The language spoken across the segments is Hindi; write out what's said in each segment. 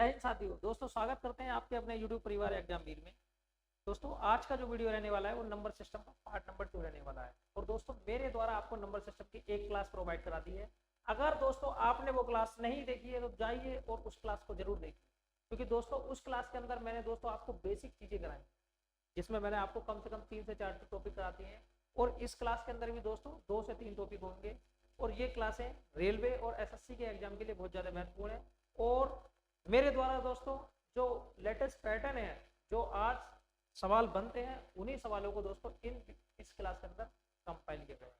जय हिंद साथियों। दोस्तों स्वागत करते हैं आपके अपने YouTube परिवार एग्जाम वीर में। दोस्तों आज का जो वीडियो रहने वाला है वो नंबर सिस्टम का पार्ट नंबर 2 रहने वाला है। और दोस्तों मेरे द्वारा आपको नंबर सिस्टम की एक क्लास प्रोवाइड करा दी है। अगर दोस्तों आपने वो क्लास नहीं देखी है तो जाइए और उस क्लास को जरूर देखिए, क्योंकि दोस्तों उस क्लास के अंदर मैंने दोस्तों आपको बेसिक चीजें कराई, जिसमें मैंने आपको कम से कम 3 से 4 टॉपिक कराते हैं। और इस क्लास के अंदर भी दोस्तों 2 से 3 टॉपिक होंगे। और ये क्लासें रेलवे और एसएससी के एग्जाम के लिए बहुत ज़्यादा महत्वपूर्ण है। और मेरे द्वारा दोस्तों जो लेटेस्ट पैटर्न है, जो आज सवाल बनते हैं, उन्हीं सवालों को दोस्तों इस क्लास के अंदर कंपाइल किया गया है।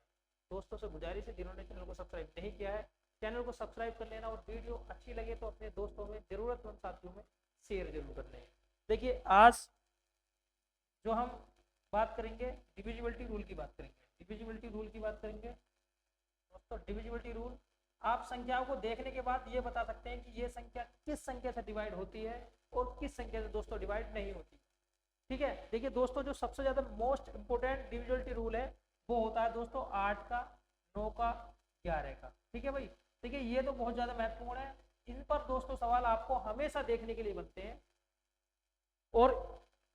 दोस्तों से गुजारिश है, जिन्होंने चैनल को सब्सक्राइब नहीं किया है चैनल को सब्सक्राइब कर लेना, और वीडियो अच्छी लगे तो अपने दोस्तों में, जरूरतमंद साथियों में शेयर जरूर कर लें। देखिए आज जो हम बात करेंगे डिविजिबिलिटी रूल की बात करेंगे। डिविजिबिलिटी रूल की बात करेंगे दोस्तों। डिविजिबिलिटी रूल, आप संख्याओं को देखने के बाद ये बता सकते हैं कि ये संख्या किस संख्या से डिवाइड होती है और किस संख्या से दोस्तों डिवाइड नहीं होती। ठीक है, देखिए दोस्तों जो सबसे ज्यादा मोस्ट इंपोर्टेंट डिविजिबिलिटी रूल है वो होता है दोस्तों 8 का, 9 का, 11 का। ठीक है भाई, देखिए ये तो बहुत ज्यादा महत्वपूर्ण है। इन पर दोस्तों सवाल आपको हमेशा देखने के लिए बनते हैं। और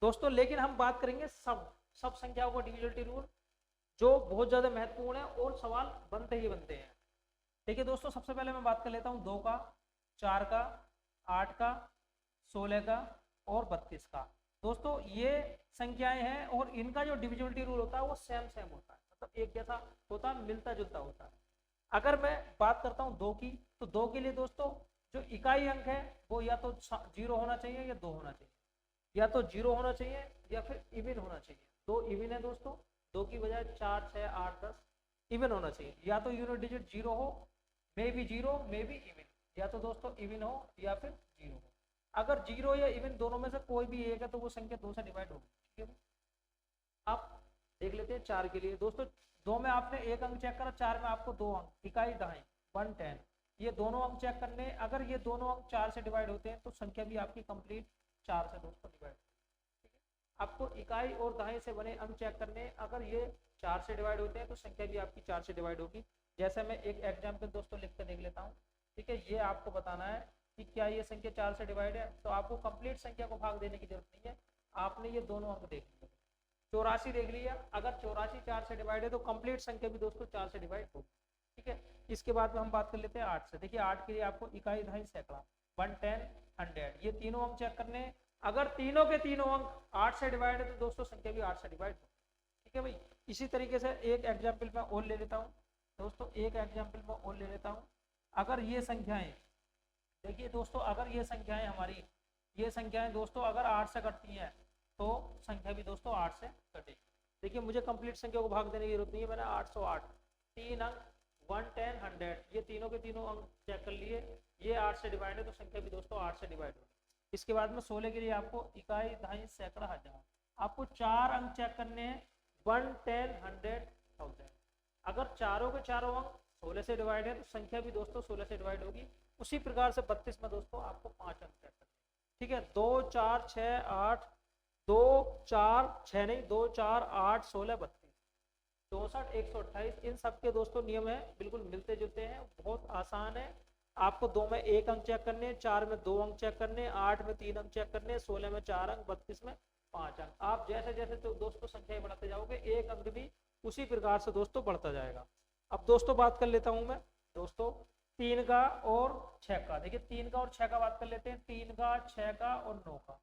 दोस्तों लेकिन हम बात करेंगे सब संख्याओं का डिविजिबिलिटी रूल, जो बहुत ज्यादा महत्वपूर्ण है और सवाल बनते ही बनते हैं। देखिए दोस्तों सबसे पहले मैं बात कर लेता हूँ 2 का, 4 का, 8 का, 16 का और 32 का। दोस्तों ये संख्याएं हैं और इनका जो डिविजिबिलिटी रूल होता है वो सेम सेम होता है, मतलब एक जैसा होता है, मिलता जुलता होता है। अगर मैं बात करता हूँ 2 की, तो 2 के लिए दोस्तों जो इकाई अंक है वो या तो 0 होना चाहिए या 2 होना चाहिए, या तो 0 होना चाहिए या फिर इवन होना चाहिए। 2 इवन है दोस्तों, 2 की बजाय 4, 6, 8, 10 इवन होना चाहिए। या तो यूनिट डिजिट 0 हो, may be 0, may be even, या तो दोस्तों इवन हो या फिर 0 हो। अगर 0 या इवन दोनों में से कोई भी एक है तो वो संख्या 2 से डिवाइड होगी। ठीक है, आप देख लेते हैं 4 के लिए। दोस्तों 2 में आपने एक अंक चेक करा, 4 में आपको 2 अंक, इकाई दहाई 110, ये दोनों अंक चेक करने। अगर ये दोनों अंक 4 से डिवाइड होते हैं तो संख्या भी आपकी कंप्लीट 4 से दोस्तों डिवाइड। आपको इकाई और दहाई से बने अंक चेक करने, अगर ये 4 से डिवाइड होते हैं तो संख्या भी आपकी 4 से डिवाइड होगी। जैसे मैं एक एग्जाम्पल दोस्तों लिख कर देख लेता हूँ। ठीक है, ये आपको बताना है कि क्या ये संख्या 4 से डिवाइड है, तो आपको कंप्लीट संख्या को भाग देने की जरूरत नहीं है। आपने ये दोनों अंक देख लिया, 84 देख लिया, अगर 84 4 से डिवाइड है तो कंप्लीट संख्या भी दोस्तों 4 से डिवाइड होगी। ठीक है, इसके बाद में हम बात कर लेते हैं 8 से। देखिए 8 के लिए आपको इकाई दहाई सैकड़ा 110 100, ये तीनों अंक चेक करने। अगर तीनों के तीनों अंक 8 से डिवाइड है तो दोस्तों संख्या भी 8 से डिवाइड होगी। ठीक है भाई, इसी तरीके से एक एग्जाम्पल मैं और ले लेता हूँ दोस्तों, एक एग्जाम्पल मैं और ले लेता हूँ। अगर ये संख्याएं, देखिए दोस्तों अगर ये संख्याएं हमारी, ये संख्याएं दोस्तों अगर 8 से कटती हैं तो संख्या भी दोस्तों 8 से कटेगी। देखिए मुझे कंप्लीट संख्या को भाग देने की जरूरत नहीं है, मैंने 808 तीन अंक 110 100 ये तीनों के तीनों अंक चेक कर लिए, ये 8 से डिवाइड है तो संख्या भी दोस्तों 8 से डिवाइड होगी। इसके बाद में 16 के लिए आपको इकाई दहाई सैकड़ा हजार, आपको 4 अंक चेक करने हैं 110 100 1000। अगर चारों के चारों अंक 16 से डिवाइड है तो संख्या भी दोस्तों 16 से डिवाइड होगी। उसी प्रकार से 32 में दोस्तों आपको 5 अंक चेक करने। ठीक है, 2 4 6 8, 2 4 6 नहीं, 2 4 8 16 32 64 128, इन सब के दोस्तों नियम है बिल्कुल मिलते जुलते हैं, बहुत आसान है। आपको 2 में 1 अंक चेक करने, 4 में 2 अंक चेक करने, 8 में 3 अंक चेक करने, 16 में 4 अंक, 32 में 5 अंक। आप जैसे जैसे तो दोस्तों संख्याएं बढ़ाते जाओगे एक अंक भी उसी प्रकार से दोस्तों बढ़ता जाएगा। अब दोस्तों बात कर लेता हूं मैं दोस्तों 3 का और 6 का। देखिए 3 का और 6 का बात कर लेते हैं। 3 का, 6 का और 9 का,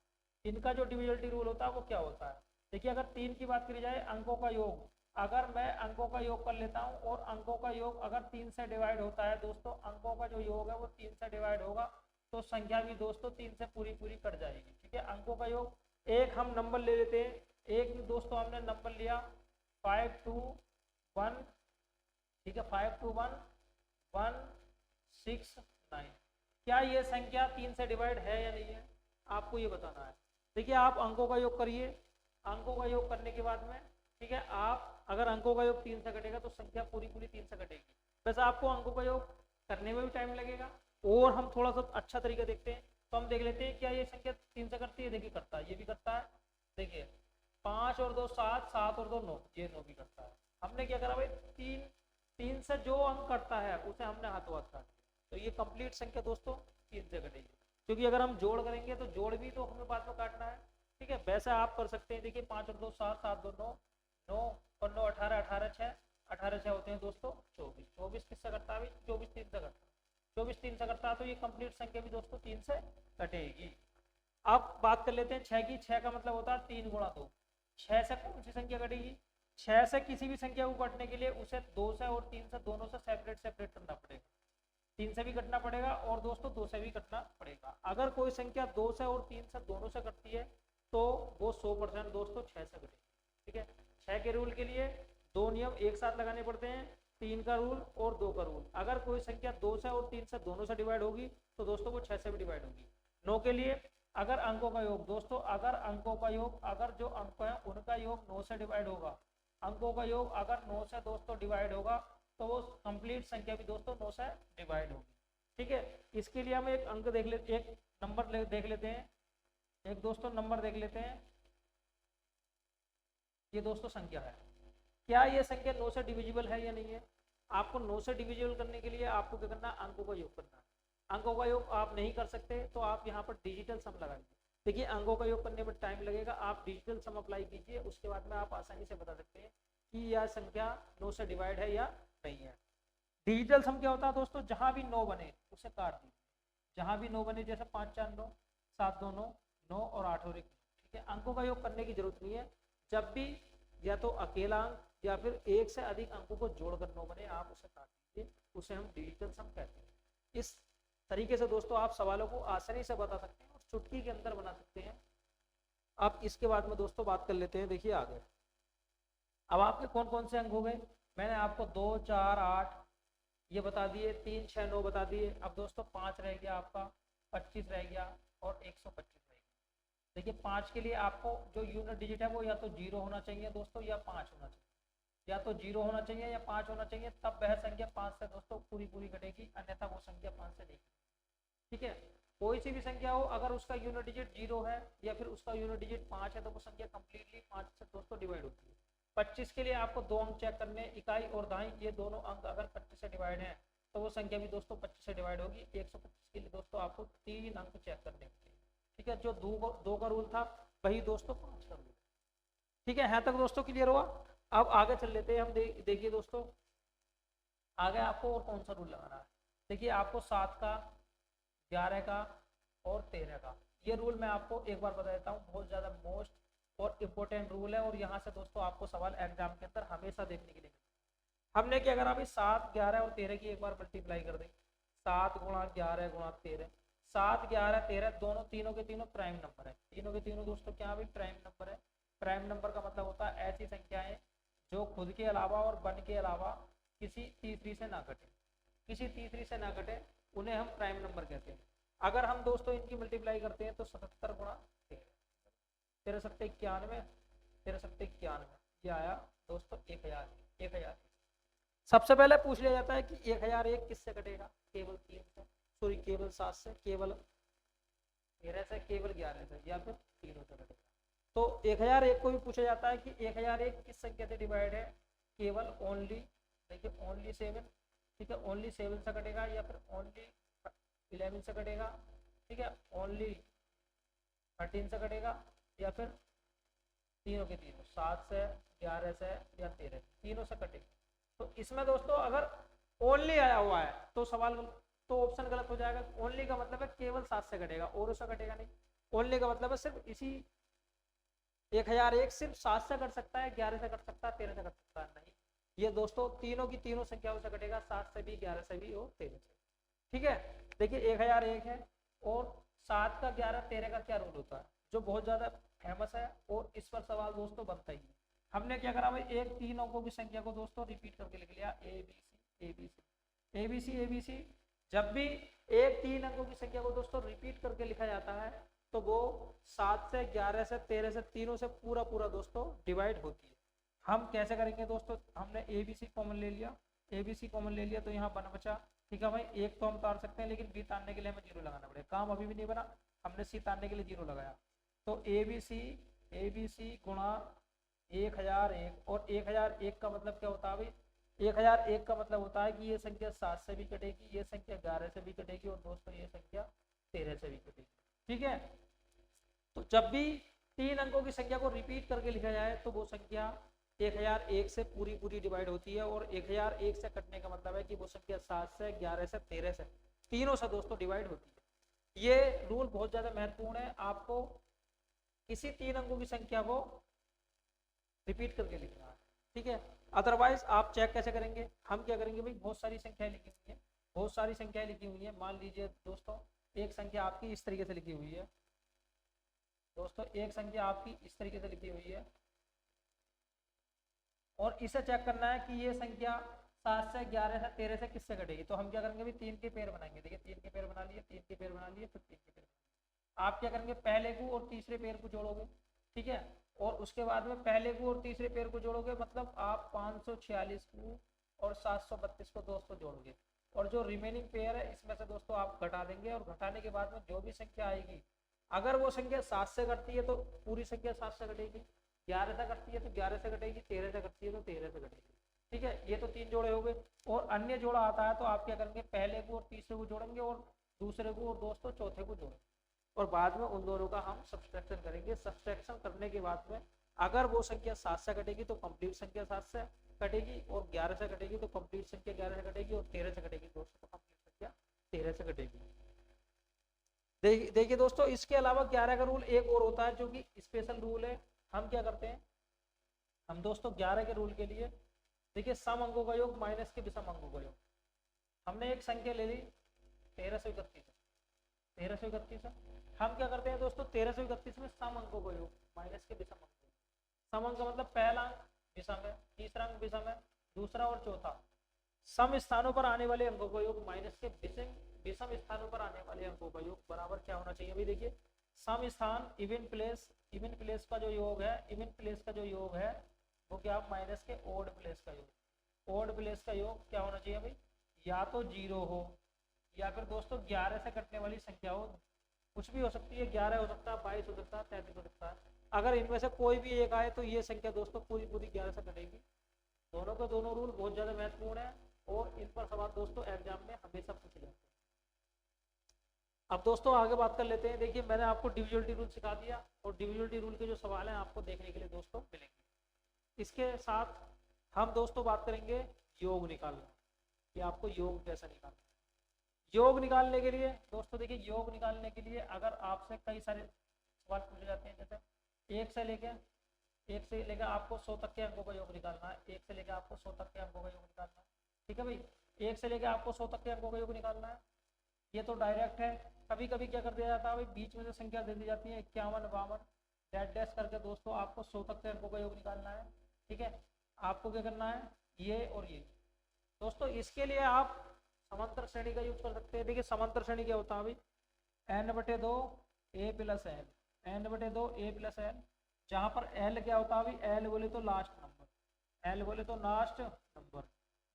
इनका जो डिविजिबिलिटी रूल होता है वो क्या होता है। देखिए अगर 3 की बात करी जाए, अंकों का योग, अगर मैं अंकों का योग कर लेता हूं और अंकों का योग अगर 3 से डिवाइड होता है दोस्तों, अंकों का जो योग है वो 3 से डिवाइड होगा तो संख्या भी दोस्तों 3 से पूरी पूरी कट जाएगी। ठीक है, अंकों का योग, एक हम नंबर ले लेते हैं, एक दोस्तों हमने नंबर लिया 5 2 1। ठीक है, 5 2 1 1 6 9, क्या ये संख्या 3 से डिवाइड है या नहीं है, आपको ये बताना है। देखिए आप अंकों का योग करिए, अंकों का योग करने के बाद में, ठीक है, आप अगर अंकों का योग 3 से कटेगा तो संख्या पूरी पूरी 3 से कटेगी। वैसे आपको अंकों का योग करने में भी टाइम लगेगा, और हम थोड़ा सा अच्छा तरीका देखते हैं। तो हम देख लेते हैं क्या ये संख्या 3 से करती है। देखिए करता है, ये भी करता है। देखिए 5 और 2 7, 7 और 2 9, ये 9 भी करता है। हमने क्या करा भाई, 3 से जो अंक करता है उसे हमने हाथों हाथ काट दिया, तो ये कंप्लीट संख्या दोस्तों 3 से कटेगी। क्योंकि अगर हम जोड़ करेंगे तो जोड़ भी तो हमें बाद में काटना है। ठीक है, वैसे आप कर सकते हैं। देखिए 5 और 2 7, 7 2 9, 9 और 9 18, 18 6, 18 6 होते हैं दोस्तों 24। 24 किससे करता है? 24 3 से करता है। 24 3 से करता है तो ये कंप्लीट संख्या भी दोस्तों 3 से कटेगी। अब बात कर लेते हैं 6 की। 6 का मतलब होता है 3 गुणा 2। 6 से कौन सी संख्या कटेगी? 6 से किसी भी संख्या को कटने के लिए उसे 2 से और 3 से दोनों से सेपरेट सेपरेट करना पड़ेगा। 3 से भी कटना पड़ेगा और दोस्तों 2 से भी कटना पड़ेगा। अगर कोई संख्या 2 से और 3 से दोनों से कटती है तो वो 100% दोस्तों 6 से कटेगी। ठीक है, 6 के रूल के लिए दो नियम एक साथ लगाने पड़ते हैं, 3 का रूल और 2 का रूल। अगर कोई संख्या 2 से और 3 से दोनों से डिवाइड होगी तो दोस्तों वो 6 से भी डिवाइड होगी। 9 के लिए अगर अंकों का योग दोस्तों, अगर अंकों का योग, अगर जो अंक है उनका योग 9 से डिवाइड होगा, अंकों का योग अगर 9 से दोस्तों डिवाइड होगा तो वो कंप्लीट संख्या भी दोस्तों 9 से डिवाइड होगी। ठीक है, इसके लिए हम एक अंक देख लेते, एक नंबर देख लेते हैं। एक दोस्तों नंबर देख लेते हैं। ये दोस्तों संख्या है। क्या ये संख्या 9 से डिविजिबल है या नहीं है? आपको 9 से डिविजिबल करने के लिए आपको क्या करना है? अंकों का योग करना है। अंकों का योग आप नहीं कर सकते तो आप यहाँ पर डिजिटल सम लगाइए। देखिए अंकों का योग करने में टाइम लगेगा, आप डिजिटल सम अप्लाई कीजिए, उसके बाद में आप आसानी से बता सकते हैं कि यह संख्या 9 से डिवाइड है या नहीं है। डिजिटल सम क्या होता है दोस्तों? जहां भी 9 बने उसे काट दीजिए। जहां भी 9 बने, जैसे 5 4 9, 7 2 9, 9 और 8 और 1। ठीक है, अंकों का योग करने की जरूरत नहीं है। जब भी या तो अकेला अंक या फिर एक से अधिक अंकों को जोड़कर 9 बने, आप उसे काट दीजिए, उसे हम डिजिटल सम कहते हैं। इस तरीके से दोस्तों आप सवालों को आसानी से बता सकते हैं और चुटकी के अंदर बना सकते हैं। अब इसके बाद में दोस्तों बात कर लेते हैं। देखिए आगे अब आपके कौन कौन से अंक हो गए? मैंने आपको 2 4 8 ये बता दिए, 3 6 9 बता दिए। अब दोस्तों 5 रह गया आपका, 25 रह गया और 125 रह गया। देखिए 5 के लिए आपको जो यूनिट डिजिट है वो या तो 0 होना चाहिए दोस्तों या 5 होना चाहिए। या तो 0 होना चाहिए या 5 होना चाहिए, तब वह संख्या 5 से दोस्तों पूरी पूरी कटेगी, अन्यथा वो संख्या 5 से नहीं। ठीक है, कोई सी भी संख्या हो, अगर उसका यूनिट डिजिट 0 है या फिर उसका यूनिट डिजिट 5 है तो वो संख्या कंप्लीटली 5 से दोस्तों डिवाइड होती है। 25 के लिए आपको 2 अंक चेक करने, इकाई और दाई, ये दोनों अंक अगर 25 से डिवाइड है तो वो संख्या भी दोस्तों 25 से डिवाइड होगी। 125 के लिए दोस्तों आपको 3 अंक चेक करने होंगे। ठीक है, जो 2 का रूल था वही दोस्तों 5 का रूल। ठीक है, यहाँ तक दोस्तों क्लियर हुआ? अब आगे चल लेते हैं हम। देखिए दोस्तों आगे आपको और कौन सा रूल लगाना है। देखिए आपको 7 का, 11 का और 13 का, ये रूल मैं आपको एक बार बता देता हूँ। बहुत ज़्यादा मोस्ट और इम्पोर्टेंट रूल है और यहाँ से दोस्तों आपको सवाल एग्जाम के अंदर हमेशा देखने के लिए मिलता है। हमने क्या करा अभी? 7 11 और 13 की एक बार मल्टीप्लाई कर दें। 7 गुणा 11 गुणा 13, 7 11 13 दोनों, तीनों के तीनों प्राइम नंबर है। तीनों के तीनों दोस्तों क्या भी प्राइम नंबर है। प्राइम नंबर का मतलब होता है ऐसी संख्याएं जो खुद के अलावा और वन के अलावा किसी तीसरी से ना घटे। किसी तीसरी से ना घटे उन्हें हम प्राइम नंबर कहते हैं। अगर हम दोस्तों इनकी मल्टीप्लाई करते हैं तो 77 गुणा 13, 13 सत्ते 91, 13 सत्ते 91, ये आया दोस्तों 1000। सबसे पहले पूछ लिया जाता है कि 1001 किससे कटेगा? केवल 3 से, सॉरी केवल 7 से, केवल 13 से, केवल 11 से या फिर तीनों से कटेगा। तो 1001 को भी पूछा जाता है कि 1001 किस संख्या से डिवाइड है? केवल ओनली, देखिए ओनली 7। ठीक है, ओनली 7 से कटेगा या फिर ओनली 11 से कटेगा। ठीक है, ओनली 13 से कटेगा या फिर तीनों के तीनों 7 से, 11 से या 13, तीनों से कटेगा। तो इसमें दोस्तों अगर ओनली आया हुआ है तो सवाल तो ऑप्शन गलत हो जाएगा। ओनली का मतलब है केवल 7 से कटेगा और उससे कटेगा नहीं। ओनली का मतलब है सिर्फ इसी 1001 सिर्फ 7 से कट सकता है, 11 से कट सकता है, 13 से कट सकता है नहीं। ये दोस्तों तीनों की तीनों संख्याओं से कटेगा, 7 से भी, 11 से भी और 13 से। ठीक है, देखिए 1001 है और 7 का 11 13 का क्या रूल होता है जो बहुत ज्यादा फेमस है और इस पर सवाल दोस्तों बनता ही है। हमने क्या करा भाई? एक 3 अंकों की संख्या को दोस्तों रिपीट करके लिख लिया, A B C A B C A B C A B C. जब भी एक 3 अंकों की संख्या को दोस्तों रिपीट करके लिखा जाता है तो वो 7 से, 11 से, 13 से, तीनों से पूरा पूरा दोस्तों डिवाइड होती है। हम कैसे करेंगे दोस्तों? हमने ए बी सी कॉमन ले लिया, ए बी सी कॉमन ले लिया तो यहाँ 1 बचा। ठीक है भाई, एक तो हम तार सकते हैं लेकिन बी तारने के लिए हमें 0 लगाना पड़ेगा। काम अभी भी नहीं बना, हमने सी तारने के लिए 0 लगाया। तो ए बी सी गुणा 1001, और 1001 का मतलब क्या होता है भाई? 1001 का मतलब होता है कि ये संख्या 7 से भी कटेगी, ये संख्या 11 से भी कटेगी और दोस्तों ये संख्या 13 से भी कटेगी। ठीक है, तो जब भी 3 अंकों की संख्या को रिपीट करके लिखा जाए तो वो संख्या 1001 से पूरी पूरी डिवाइड होती है, और 1001 से कटने का मतलब है कि वो संख्या 7 से, 11 से, 13 से, तीनों से दोस्तों डिवाइड होती है। ये रूल बहुत ज्यादा महत्वपूर्ण है, आपको किसी 3 अंकों की संख्या को रिपीट करके लिखना है। ठीक है, अदरवाइज आप चेक कैसे करेंगे, हम क्या करेंगे भाई, बहुत सारी संख्याएं लिखी हुई है, बहुत सारी संख्याएं लिखी हुई है। मान लीजिए दोस्तों एक संख्या आपकी इस तरीके से लिखी हुई है, दोस्तों एक संख्या आपकी इस तरीके से लिखी हुई है, और इसे चेक करना है कि ये संख्या 7 से, 11 से, 13 से किससे कटेगी। तो हम क्या करेंगे भाई, 3 के पेयर बनाएंगे। देखिए 3 के पेयर बना लिए, 3 के पेयर बना लिए, फिर 3 के पेयर। आप क्या करेंगे, पहले को और तीसरे पेयर को जोड़ोगे। ठीक है, और उसके बाद में पहले को और तीसरे पेयर को जोड़ोगे, मतलब आप 546 को और 732 को दोस्तों जोड़ोगे, और जो रिमेनिंग पेयर है इसमें से दोस्तों आप घटा देंगे, और घटाने के बाद में जो भी संख्या आएगी, अगर वो संख्या 7 से घटती है तो पूरी संख्या 7 से घटेगी, 11 से घटती है तो 11 से घटेगी, 13 से घटती है तो 13 से घटेगी। ठीक है, ये तो 3 जोड़े हो गए। और अन्य जोड़ा आता है तो आप क्या करेंगे, पहले को और तीसरे को जोड़ेंगे, और दूसरे को और दोस्तों चौथे को जोड़ेंगे, और बाद में उन दोनों का हम सब्सट्रैक्शन करेंगे। सब्सट्रैक्शन करने के बाद में अगर वो संख्या 7 से कटेगी तो कंप्लीट संख्या 7 से कटेगी, और 11 से कटेगी तो कंप्लीट संख्या 11 से कटेगी, और 13 से कटेगी दोस्तों तो कंप्लीट संख्या 13 से कटेगी। देखिए दोस्तों, इसके अलावा 11 का रूल एक और होता है जो कि स्पेशल रूल है। हम क्या करते हैं, हम दोस्तों 11 के रूल के लिए देखिए सम अंकों का योग माइनस के विषम अंकों का योग। हमने एक संख्या ले ली 1331, 1331 है। हम क्या करते हैं दोस्तों, 1331 में सम अंकों का योग माइनस के विषम अंकों। सम अंक का मतलब पहला अंक विषम है, तीसरा अंक विषम है, दूसरा और चौथा सम स्थानों पर आने वाले अंकों का योग माइनस के विषम स्थानों पर आने वाले अंकों का योग बराबर क्या होना चाहिए भाई। देखिए सम स्थान इवन प्लेस का जो योग है, इवन प्लेस का जो योग है वो क्या, माइनस के ओड प्लेस का योग। ओड प्लेस का योग क्या होना चाहिए भाई, या तो 0 हो, या फिर दोस्तों 11 से कटने वाली संख्या हो, कुछ भी हो सकती है, 11 हो सकता है, 22 हो सकता है, 33 हो सकता है। अगर इनमें से कोई भी एक आए तो ये संख्या दोस्तों पूरी पूरी 11 से कटेगी। दोनों के दोनों रूल बहुत ज्यादा महत्वपूर्ण है, और इन पर सवाल दोस्तों एग्जाम में हमेशा पूछे जाते हैं। अब दोस्तों आगे बात कर लेते हैं। देखिए मैंने आपको डिविजिबिलिटी रूल सिखा दिया, और डिविजिबिलिटी रूल के जो सवाल हैं आपको देखने के लिए दोस्तों मिलेंगे। इसके साथ हम दोस्तों बात करेंगे योग निकालना, कि आपको योग कैसा निकालना। योग निकालने के लिए दोस्तों देखिए, योग निकालने के लिए अगर आपसे कई सारे सवाल पूछे जाते हैं, जैसे एक से लेकर आपको 100 तक के अंकों का योग निकालना है, एक से लेकर आपको 100 तक के अंकों का योग निकालना है। ठीक है भाई, एक से लेकर आपको 100 तक के अंकों का योग निकालना है, ये तो डायरेक्ट है। कभी कभी क्या कर दिया जाता है भाई, बीच में से संख्या दे दी जाती है 51, 52 डैश डैश करके दोस्तों आपको 100 तक के अंकों का योग निकालना है। ठीक है, आपको क्या करना है, ये और ये दोस्तों। इसके लिए आप समांतर श्रेणी का यूज कर सकते हैं। देखिए समांतर श्रेणी क्या होता है भाई, n/2 a + l, n/2 a + l, जहां पर l क्या होता है भाई, l बोले तो लास्ट नंबर, l बोले तो लास्ट नंबर,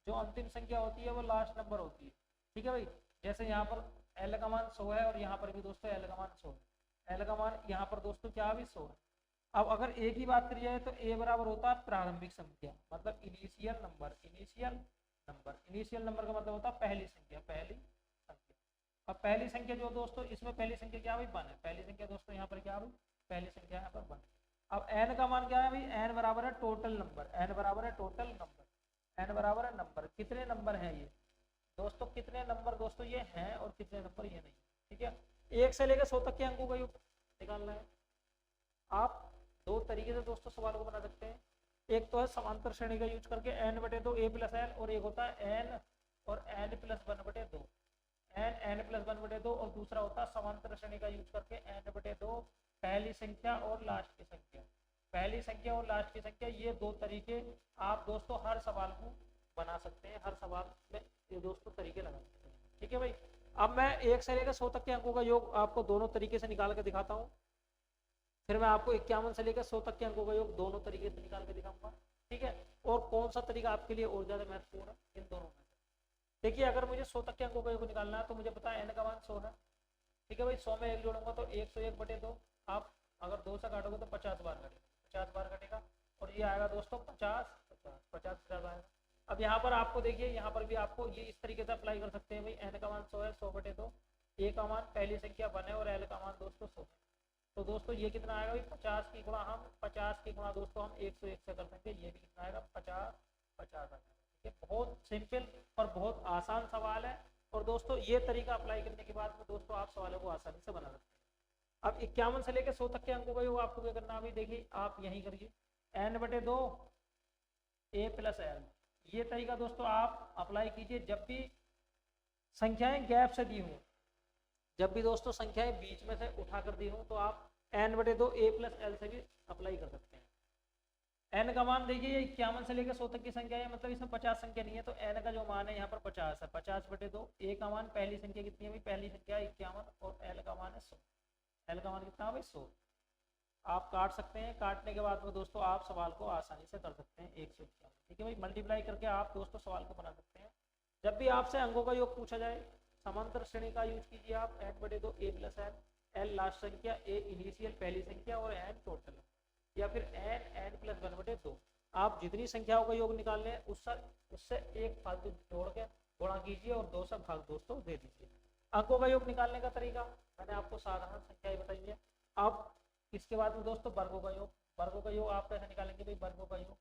जो अंतिम संख्या होती है वो लास्ट नंबर होती है। ठीक है भाई, जैसे यहाँ पर l का मान 100 है, और यहाँ पर भी दोस्तों l का मान 100 है, ल का मान यहाँ पर दोस्तों क्या भी 100 है। अब अगर a की बात करी जाए तो a बराबर होता है प्रारंभिक संख्या, मतलब इनिशियल नंबर। इनिशियल नंबर का मतलब होता है पहली संख्या। अब पहली संख्या जो दोस्तों, इसमें पहली संख्या क्या भाई 1 है, पहली संख्या दोस्तों यहाँ पर क्या भाई, पहली संख्या यहाँ पर 1। अब n का मान क्या है भाई, n बराबर है टोटल नंबर, n बराबर है टोटल नंबर, n बराबर है नंबर। कितने नंबर हैं ये दोस्तों, कितने नंबर दोस्तों ये हैं, और कितने नंबर ये नहीं। ठीक है, 1 से लेकर 100 तक के अंकों का योग निकालना है। आप दो तरीके से दोस्तों सवाल को बना सकते हैं। एक तो है समांतर श्रेणी का यूज करके n/2 a + l, और एक होता है n और n + 1/2, n + 1/2, और दूसरा होता है समांतर श्रेणी का यूज करके n/2 पहली संख्या और लास्ट की संख्या। पहली संख्या और लास्ट की संख्या, ये दो तरीके आप दोस्तों हर सवाल को बना सकते हैं, हर सवाल में ये दोस्तों तरीके लगा सकते हैं। ठीक है भाई, अब मैं 1 से लेकर 100 तक के अंकों का योग आपको दोनों तरीके से निकाल कर दिखाता हूँ, फिर मैं आपको 51 से लेकर 100 तक के अंकों का योग दोनों तरीके से निकाल के दिखाऊंगा। ठीक है, और कौन सा तरीका आपके लिए और ज्यादा महत्वपूर्ण है इन दोनों में। देखिए अगर मुझे 100 तक के अंकों का योग निकालना है तो मुझे पता है n का मान 100 है। ठीक है भाई, 100 में 1 जोड़ूंगा तो 101/2, आप अगर 2 से काटोगे तो 50 बार कटेगा, 50 बार कटेगा, और ये आएगा दोस्तों 50 आएगा। अब यहाँ पर आपको देखिए, यहाँ पर भी आपको ये इस तरीके से अप्लाई कर सकते हैं भाई, n का मान 100 है, 100/2, ए का मान पहली संख्या 1 है और एल का मान दोस्तों 100 है। तो दोस्तों ये कितना आएगा भाई 50 की गुणा हम 50 की गुणा दोस्तों हम 101 से कर देंगे, ये भी कितना आएगा 50 50 आएगा। ठीक है, बहुत सिंपल और बहुत आसान सवाल है। और दोस्तों ये तरीका अप्लाई करने के बाद में दोस्तों आप सवालों को आसानी से बना सकते हैं। अब 51 से लेकर 100 तक के अंकों का योग आपको क्या करना है अभी देखिए, आप यही करिए n/2 a + l। ये तरीका दोस्तों आप अप्लाई कीजिए जब भी संख्याएं गैप से दी हों, जब भी दोस्तों संख्याएं बीच में से उठा कर दी हों, तो आप n/2 a + l से भी अप्लाई कर सकते हैं। n का मान देखिए ये 51 से लेकर 100 तक की संख्या है, मतलब इसमें 50 संख्या नहीं है, तो n का जो मान है यहाँ पर 50 है। 50/2 a का मान पहली संख्या कितनी है भाई, पहली संख्या 51 और l का मान है 100। l का मान कितना है भाई 100। आप काट सकते हैं, काटने के बाद में दोस्तों आप सवाल को आसानी से कर सकते हैं 151। ठीक है भाई, मल्टीप्लाई करके आप दोस्तों सवाल को बना सकते हैं। जब भी आपसे अंकों का योग पूछा जाए, समांतर श्रेणी का यूज कीजिए आप n/2 a + l, l last संख्या, a इनिशियल पहली संख्या और n टोटल, या फिर n + 1/2। आप जितनी संख्याओं का योग निकाल लें उससे एक फालतू जोड़ के गुणा कीजिए और 2 से भाग दोस्तों दे दीजिए। अंकों का योग निकालने का तरीका मैंने आपको साधारण संख्याएं बताई है। अब इसके बाद में दोस्तों वर्गों का योग, वर्गों का योग आप कैसे निकालेंगे भाई, वर्गों का योग,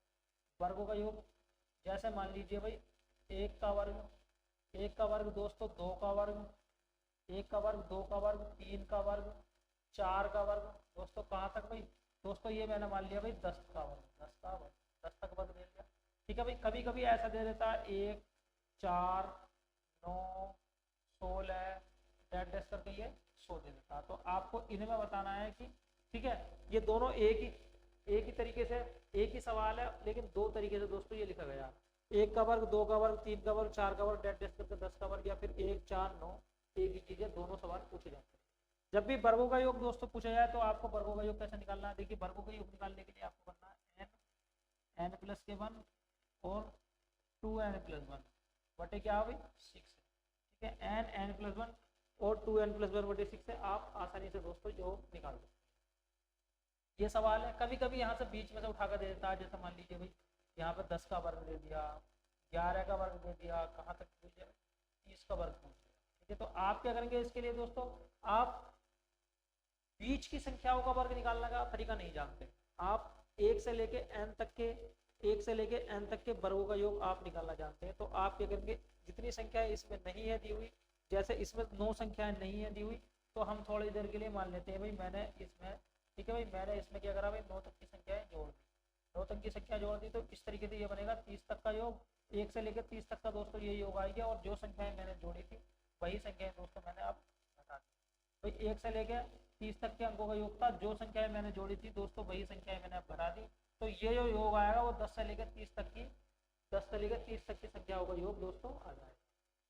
वर्गों का योग जैसे मान लीजिए भाई 1 का वर्ग, 1 का वर्ग दोस्तों 2 का वर्ग, 1 का वर्ग 2 का वर्ग, 3 का वर्ग, 4 का वर्ग दोस्तों कहाँ तक भाई दोस्तों, ये मैंने मान लिया भाई 10 का वर्ग, 10 का वर्ग, 10 तक वर्ग दे दिया। ठीक है भाई, कभी कभी ऐसा दे देता है 1 4 9 16 डैश करके ये 100 दे देता है। तो आपको इनमें बताना है कि ठीक है ये दोनों एक ही तरीके से एक ही सवाल है, लेकिन दो तरीके से दोस्तों ये लिखा गया, 1 का वर्ग 2 का वर्ग 3 का वर्ग 4 का वर्ग डैश करके 10 का वर्ग, या फिर 1 4 9 एक ही चीजें दोनों सवाल पूछे जाते हैं। जब भी वर्गों का योग दोस्तों पूछा जाए तो आपको वर्गों का योग कैसे निकालना है, देखिए वर्गों का योग निकालने के लिए आपको करना है n+1 और 2n+1 बटे क्या भाई 6। ठीक है, n+1 और 2n+1 बटे 6 से आप आसानी से दोस्तों योग निकाल सकते हैं। ये सवाल है, कभी कभी यहाँ से बीच में से उठाकर दे देता है, जैसे मान लीजिए भाई यहाँ पर 10 का वर्ग दे दिया, 11 का वर्ग दे दिया, कहाँ तक पूछ दिया 30 का वर्ग पूछ दिया। ठीक है, तो आप क्या करेंगे इसके लिए दोस्तों, आप बीच की संख्याओं का वर्ग निकालने का तरीका नहीं जानते, आप 1 से लेके n तक के वर्गों का योग आप निकालना जानते हैं। तो आप क्या करेंगे, जितनी संख्याएं इसमें नहीं है दी हुई, जैसे इसमें 9 संख्याएं नहीं है दी हुई, तो हम थोड़ी देर के लिए मान लेते हैं भाई मैंने इसमें, ठीक है भाई मैंने इसमें क्या करा भाई 9 तक की संख्याएं जोड़ दी, 9 तक की संख्या जोड़ दी, तो इस तरीके से ये बनेगा 30 तक का योग। 1 से लेकर 30 तक का दोस्तों ये योग आएगा, और जो संख्याएं मैंने जोड़ी थी वही संख्याएं दोस्तों मैंने अब बता दी भाई। 1 से लेकर 30 तक के अंकों का योग था, जो संख्याएं मैंने जोड़ी थी दोस्तों वही संख्याएं मैंने अब भरा दी। तो ये जो योग आएगा वो 10 से लेकर 30 तक की संख्याओं का योग दोस्तों आ जाएगा।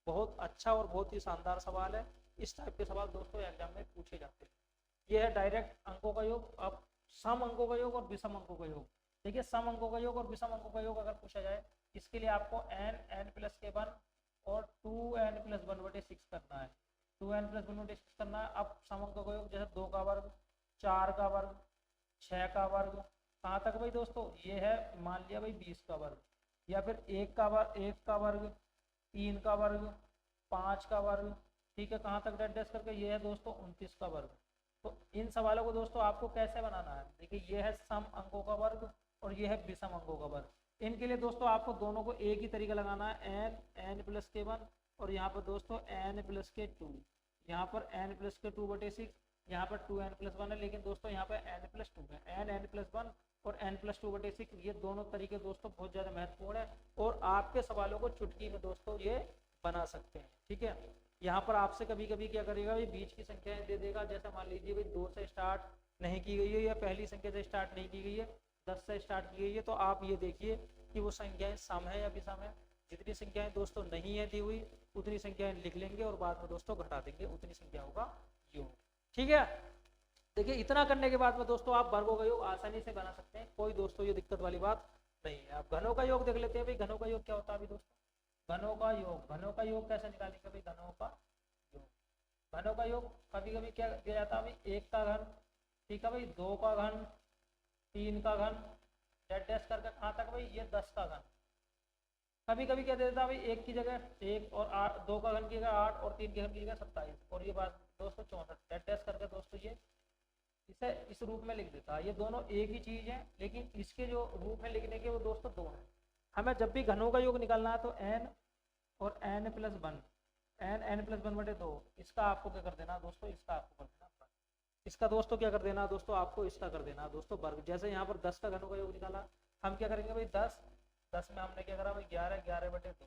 बहुत अच्छा और बहुत ही शानदार सवाल है, इस टाइप के सवाल दोस्तों एग्जाम में पूछे जाते हैं। ये है डायरेक्ट अंकों का योग। अब सम अंकों का योग और विषम अंकों का योग, देखिए सम अंकों का योग और विषम अंकों का योग अगर पूछा जाए, इसके लिए आपको n+1 और 2n+1/6 करना है, 2n+1/6 करना है। अब सम अंकों का योग जैसे 2 का वर्ग, 4 का वर्ग, 6 का वर्ग, कहाँ तक भाई दोस्तों, ये है मान लिया भाई 20 का वर्ग, या फिर 1 का वर्ग, 3 का वर्ग, 5 का वर्ग, ठीक है कहाँ तक डैश करके ये है दोस्तों 29 का वर्ग। तो इन सवालों को दोस्तों आपको कैसे बनाना है, देखिए ये है सम अंकों का वर्ग और ये है विषम अंकों का वर्ग। इनके लिए दोस्तों आपको दोनों को एक ही तरीका लगाना है, n+1 और यहाँ पर दोस्तों n+2, यहाँ पर n+2/6, यहाँ पर 2n+1 है, लेकिन दोस्तों यहाँ पर n+2 है, n+1 और n+2/6 ये दोनों तरीके दोस्तों बहुत ज़्यादा महत्वपूर्ण है, और आपके सवालों को चुटकी में दोस्तों ये बना सकते हैं। ठीक है, यहाँ पर आपसे कभी कभी क्या करेगा, ये बीच की संख्याएं दे देगा, जैसे मान लीजिए भाई 2 से स्टार्ट नहीं की गई है या पहली संख्या से स्टार्ट नहीं की गई है, 10 से स्टार्ट की गई है, तो आप ये देखिए कि वो संख्याएं सम है या विषम है। जितनी संख्याएं दोस्तों नहीं है दी हुई उतनी संख्याएं लिख लेंगे और बाद में दोस्तों घटा देंगे उतनी संख्याओं का योग। ठीक है, देखिए इतना करने के बाद में दोस्तों आप वर्गों का योग आसानी से बना सकते हैं, कोई दोस्तों ये दिक्कत वाली बात नहीं है। आप घनों का योग देख लेते हैं भाई, घनों का योग क्या होता है अभी दोस्तों, घनों का योग कैसे निकालेंगे भाई, घनों का योग कभी कभी क्या दिया जाता है भाई 1 का घन, ठीक है भाई 2 का घन, 3 का घन डैश करके कहाँ तक भाई ये 10 का घन, कभी कभी क्या देता है भाई, एक की जगह एक और 2 का घन की जगह 8 और 3 के घन की जगह 27 और ये बात दोस्तों 64 टेस्ट करके दोस्तों ये इसे इस रूप में लिख देता है। ये दोनों एक ही चीज है, लेकिन इसके जो रूप में लिखने के वो दोस्तों दो हैं। हमें जब भी घनों का योग निकालना है तो n और n+1 n+1/2 इसका आपको क्या कर देना दोस्तों, इसका आपको कर देना वर्ग। इसका दोस्तों क्या कर देना दोस्तों, आपको इसका कर देना दोस्तों वर्ग। जैसे यहाँ पर 10 का घनों का योग निकाला, हम क्या करेंगे भाई 10 में हमने क्या करा भाई 11/2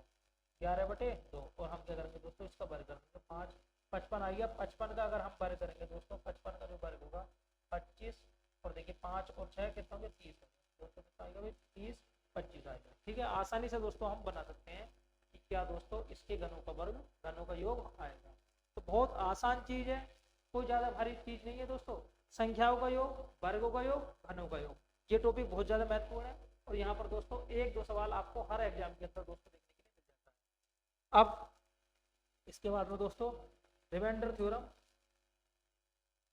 11/2 और हम क्या करेंगे दोस्तों, इसका वर्ग कर देंगे 5। 55 आ गया, 55 का अगर हम वर्ग करेंगे दोस्तों, 55 का जो वर्ग होगा 25 और देखिए 5 और 6 कितना हो गया 30 दोस्तों, कितना आएगा भाई 30 25 आएगा। ठीक है, आसानी से दोस्तों हम बना सकते हैं कि क्या दोस्तों इसके घनों का वर्ग घनों का योग आएगा। तो बहुत आसान चीज है, कोई ज्यादा भारी चीज नहीं है दोस्तों। संख्याओं का योग, वर्गों का योग, घनों का योग, ये टॉपिक बहुत ज्यादा महत्वपूर्ण है और यहाँ पर दोस्तों 1-2 सवाल आपको हर एग्जाम के अंदर दोस्तों देखने के लिए मिल जाता है। अब इसके बाद में दोस्तों रिमाइंडर थ्योरम।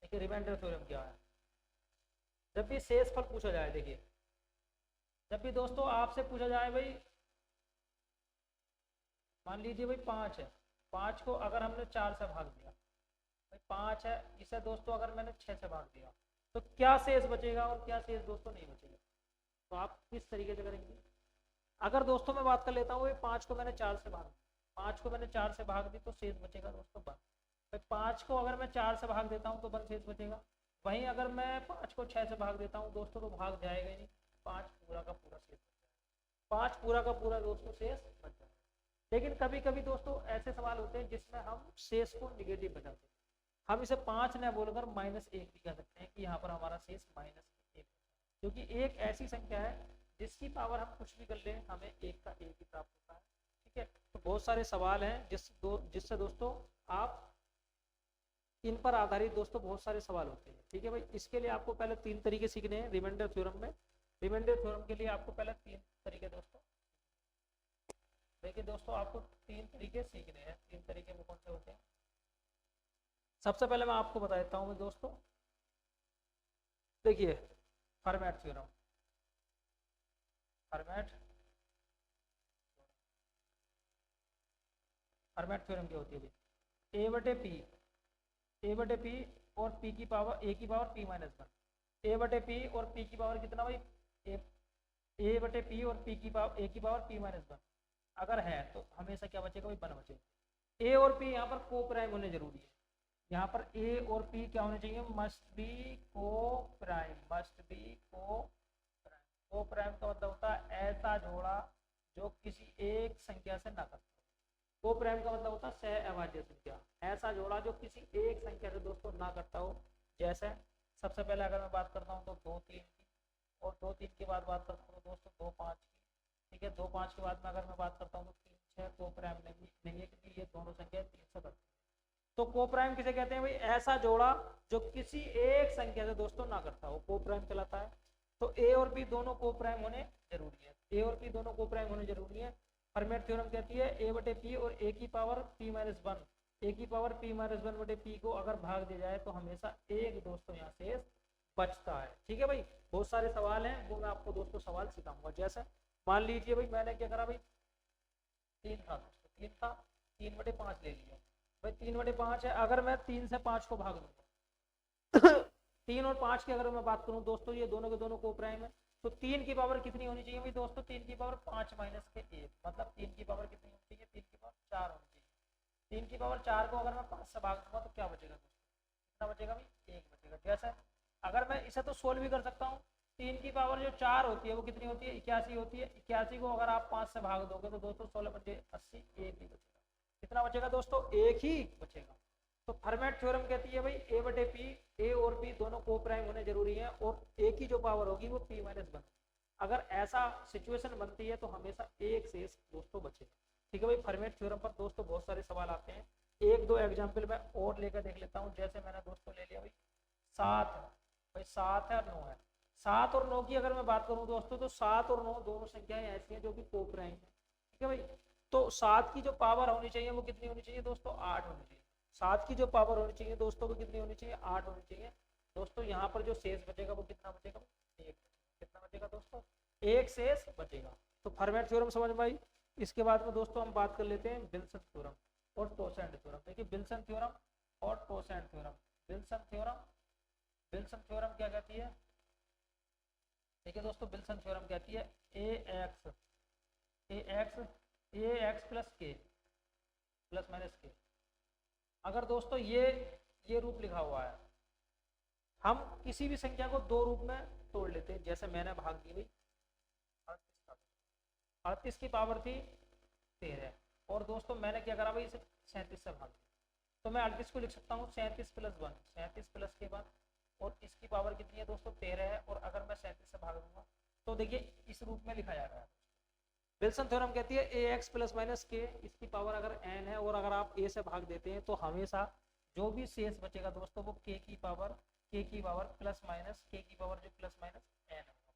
देखिए रिमाइंडर थ्योरम क्या है, जब भी शेष फल पूछा जाए, देखिए जब भी दोस्तों आपसे पूछा जाए भाई, मान लीजिए भाई 5 है, 5 को अगर हमने 4 से भाग दिया, भाई 5 है, इसे दोस्तों अगर मैंने 6 से भाग दिया तो क्या शेष बचेगा और क्या शेष दोस्तों नहीं बचेगा, तो आप किस तरीके से करेंगे। अगर दोस्तों मैं बात कर लेता हूँ 5 को मैंने 4 से भाग दी, 5 को मैंने 4 से भाग दी तो शेष बचेगा दोस्तों 1। भाई 5 को अगर मैं 4 से भाग देता हूँ तो 1 शेष बचेगा। वहीं अगर मैं 5 को 6 से भाग देता हूँ दोस्तों तो भाग जाएगा ही नहीं, 5 पूरा का पूरा शेष बच जाएगा, 5 पूरा का पूरा दोस्तों शेष बच जाएगा। लेकिन कभी कभी दोस्तों ऐसे सवाल होते हैं जिसमें हम शेष को निगेटिव बचाते हैं, हम इसे 5 न बोलकर -1 भी कह सकते हैं कि यहाँ पर हमारा शेष -1, क्योंकि एक ऐसी संख्या है जिसकी पावर हम कुछ भी कर ले हमें 1 का 1 ही प्राप्त होता है। ठीक है, तो बहुत सारे सवाल हैं जिससे दोस्तों आप इन पर आधारित दोस्तों बहुत सारे सवाल होते हैं। ठीक है भाई, इसके लिए आपको पहले 3 तरीके सीखने हैं रिमाइंडर थ्योरम में। रिमाइंडर थ्योरम के लिए आपको पहले 3 तरीके दोस्तों, देखिए दोस्तों आपको 3 तरीके सीखने हैं। 3 तरीके वो कौन से होते हैं, सबसे पहले मैं आपको बता देता हूँ दोस्तों, देखिए फॉर्मेट थ्योरम, फॉर्मेट थ्योरम क्या होती है भाई, a/p और p की पावर a की पावर p-1, a/p और p की पावर कितना भाई, a/p और p की पावर a की पावर p-1 अगर है तो हमेशा क्या बचेगा भाई 1 बचेगा। a और p यहाँ पर को प्राइम होने जरूरी है, यहाँ पर a और p क्या होने चाहिए, मस्ट बी को प्राइम, मस्ट बी को प्राइम। को प्राइम का मतलब होता है ऐसा जोड़ा जो किसी एक संख्या से ना करता। को प्राइम का मतलब होता है सह अभाज्य संख्या, ऐसा जोड़ा जो किसी एक संख्या से दोस्तों ना करता हो। जैसे सबसे पहले अगर मैं बात करता हूँ तो 2 3 की, और 2 3 के बाद बात करता हूँ तो दोस्तों 2 5 की। ठीक है, 2 5 के बाद में अगर मैं बात करता हूँ तो 3 6, को प्राइम नहीं है क्योंकि ये दोनों संख्या 3 से करती है। तो को प्राइम किसे कहते हैं भाई, ऐसा जोड़ा जो किसी एक संख्या से दोस्तों ना करता हो, को प्राइम कहलाता है। तो ए और बी दोनों को प्राइम होने जरूरी है, ए और बी दोनों को प्राइम होने जरूरी है। फॉर्मेट थ्योरम कहती है a/p और a की पावर p-1, a की पावर p-1/p को अगर भाग दिया जाए तो हमेशा एक दोस्तों यहाँ शेष बचता है। ठीक है भाई, बहुत सारे सवाल हैं वो मैं आपको दोस्तों सवाल सिखाऊंगा। जैसे मान लीजिए भाई मैंने क्या करा भाई, 3 था दोस्तों, 3 था, 3/5 ले लिया भाई, 3/5 है, अगर मैं 3 से 5 को भाग दूंगा 3 और 5 की अगर मैं बात करूं दोस्तों, ये दोनों के दोनों को प्राइम है, तो 3 की पावर कितनी होनी चाहिए भाई दोस्तों, 3 की पावर 5 - 1, मतलब 3 की पावर कितनी होनी चाहिए, 3 की पावर 4 होनी चाहिए। 3 की पावर 4 को अगर मैं 5 से भाग दूंगा तो क्या बचेगा दोस्तों, कितना बचेगा भाई 1 बचेगा। जैसे अगर मैं इसे तो सोल्व भी कर सकता हूँ, 3 की पावर जो 4 होती है वो कितनी होती है, 81 होती है। 81 को अगर आप 5 से भाग दोगे तो दोस्तों 16 बचे 80, 1 ही बचेगा। कितना बचेगा दोस्तों, 1 ही बचेगा। तो फॉर्मेट थ्योरम कहती है भाई a/p, a और p दोनों को प्राइम होने जरूरी है और a की जो पावर होगी वो p-1। अगर ऐसा सिचुएशन बनती है तो हमेशा एक शेष दोस्तों बचेगा। ठीक है भाई, फॉर्मेट थ्योरम पर दोस्तों बहुत सारे सवाल आते हैं, 1-2 एग्जाम्पल मैं और लेकर देख लेता हूँ। जैसे मैंने दोस्तों ले लिया भाई 7 है, भाई 7 है और 9 है। 7 और 9 की अगर मैं बात करूँ दोस्तों तो 7 और 9 दोनों संख्याएं ऐसी हैं जो कि को प्राइम है। ठीक है भाई, तो 7 की जो पावर होनी चाहिए वो कितनी होनी चाहिए दोस्तों, 8 होनी चाहिए। 7 की जो पावर होनी चाहिए दोस्तों वो कितनी होनी चाहिए, 8 होनी चाहिए। दोस्तों यहाँ पर जो शेष बचेगा वो कितना बचेगा, 1 बचेगा। कितना बचेगा दोस्तों, 1 शेष बचेगा। तो फॉर्मेट थ्योरम समझ में आई। इसके बाद में दोस्तों हम बात कर लेते हैं विल्सन थ्योरम और टोसेंट थ्योरम। देखिए विल्सन थ्योरम और टोसेंट थ्योरम। विल्सन थ्योरम, विल्सन थ्योरम क्या कहती है? देखिए दोस्तों विल्सन थ्योरम कहती है A X plus K plus minus K. अगर दोस्तों ये रूप लिखा हुआ है, हम किसी भी संख्या को दो रूप में तोड़ लेते हैं। जैसे मैंने भाग दी भाई 38 की पावर थी 13 और दोस्तों मैंने क्या करा भाई इसे 37 से भाग दिया, तो मैं 38 को लिख सकता हूँ 37 प्लस 1, 37 प्लस के 1 और इसकी पावर कितनी है दोस्तों 13 है। और अगर मैं 37 से भाग दूंगा तो देखिए इस रूप में लिखा जाएगा। विल्सन थ्योरम कहती है ए एक्स प्लस माइनस के, इसकी पावर अगर एन है और अगर आप ए से भाग देते हैं तो हमेशा जो भी शेष बचेगा दोस्तों वो के की पावर प्लस माइनस के की पावर जो प्लस माइनस एन होगा,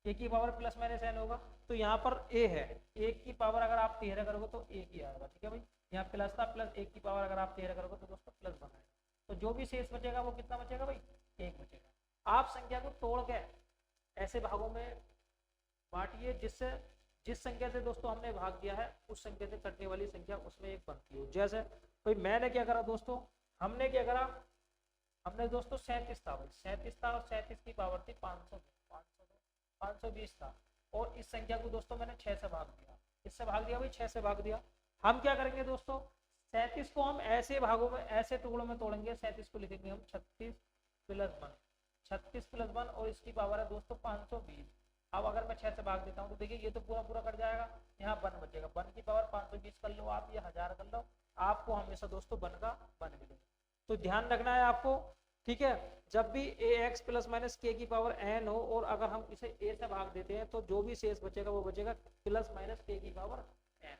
के की पावर प्लस माइनस एन होगा। तो यहाँ पर ए है, एक की पावर अगर आप 13 करोगे तो एक ही आएगा, ठीक है भाई। यहाँ प्लस था, प्लस एक की पावर अगर आप 13 करोगे तो दोस्तों प्लस बनाएगा, तो जो भी शेष बचेगा वो कितना बचेगा भाई, एक बचेगा। आप संख्या को तोड़ के ऐसे भागों में बांटिए जिससे जिस संख्या से दोस्तों हमने भाग दिया है उस संख्या से कटने वाली संख्या उसमें एक बनती हो। जैसे भाई मैंने क्या करा दोस्तों, हमने क्या करा, हमने दोस्तों 37 था भाई, 37 था और 37 की पावर थी 520 था और इस संख्या को दोस्तों मैंने 6 से भाग दिया, इससे भाग दिया भाई 6 से भाग दिया। हम क्या करेंगे दोस्तों, 37 को हम ऐसे भागों में ऐसे टुकड़ों में तोड़ेंगे, 37 को लिखेंगे हम 36 प्लस 1, 36 प्लस 1 और इसकी पावर है दोस्तों 520। अब अगर मैं 6 से भाग देता हूँ तो देखिए ये तो पूरा पूरा कट जाएगा, यहाँ 1 बचेगा, 1 की पावर 520 कर लो आप, ये 1000 कर लो, आपको हमेशा दोस्तों 1 का 1 मिलेगा। तो ध्यान रखना है आपको, ठीक है। जब भी ए एक्स प्लस माइनस के की पावर एन हो और अगर हम इसे ए से भाग देते हैं तो जो भी शेष बचेगा वो बचेगा प्लस माइनस के की पावर एन,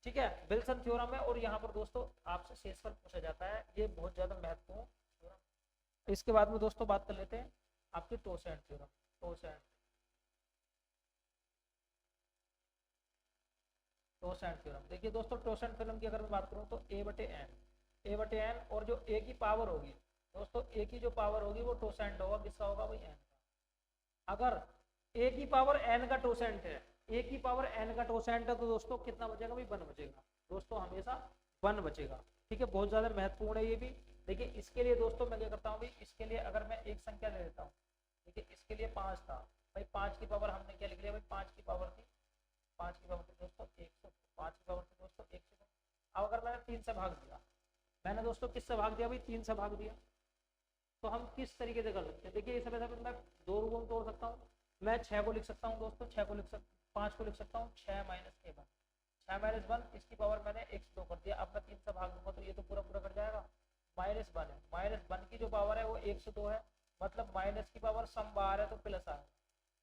ठीक है। विल्सन थ्योरम है और यहाँ पर दोस्तों आपसे शेषफल पूछा जाता है, ये बहुत ज्यादा महत्वपूर्ण थ्योरम। इसके बाद में दोस्तों बात कर लेते हैं आपके टोसेंट थ्योरम। टोसेंट थ्योरम, देखिए दोस्तों टोसेंट थ्योरम की अगर मैं बात करूं तो ए बटे एन और जो ए की पावर होगी दोस्तों, ए की जो पावर होगी वो टोसेंट होगा, किसका होगा भाई, एन का। अगर ए की पावर एन का टोसेंट है, ए की पावर एन का टोसेंट है तो दोस्तों कितना बचेगा भाई, 1 बचेगा दोस्तों, हमेशा 1 बचेगा, ठीक है। बहुत ज्यादा महत्वपूर्ण है ये भी। देखिए इसके लिए दोस्तों मैं क्या करता हूँ भाई, इसके लिए अगर मैं एक संख्या ले लेता हूँ, देखिए इसके लिए 5 था भाई, 5 की पावर हमने क्या लिख लिया भाई, 5 की पावर थी दोस्तों 100, 5 की पावर थी दोस्तों 100। अब अगर मैंने 3 से भाग दिया, मैंने दोस्तों किससे भाग दिया भाई, 3 से भाग दिया, तो हम किस तरीके से कर सकते हैं, देखिए इस तरह से मैं 2 रूपों में तोड़ सकता हूँ। मैं 6 को लिख सकता हूँ दोस्तों, 5 को लिख सकता हूँ 6 माइनस के 1, 6 माइनस 1, इसकी पावर मैंने 102 कर दिया। अब मैं 3 से भाग दूंगा तो ये तो पूरा पूरा कट जाएगा, माइनस 1 है, माइनस 1 की जो पावर है वो 102 है, मतलब माइनस की पावर सम बाहर है तो प्लस आएगा,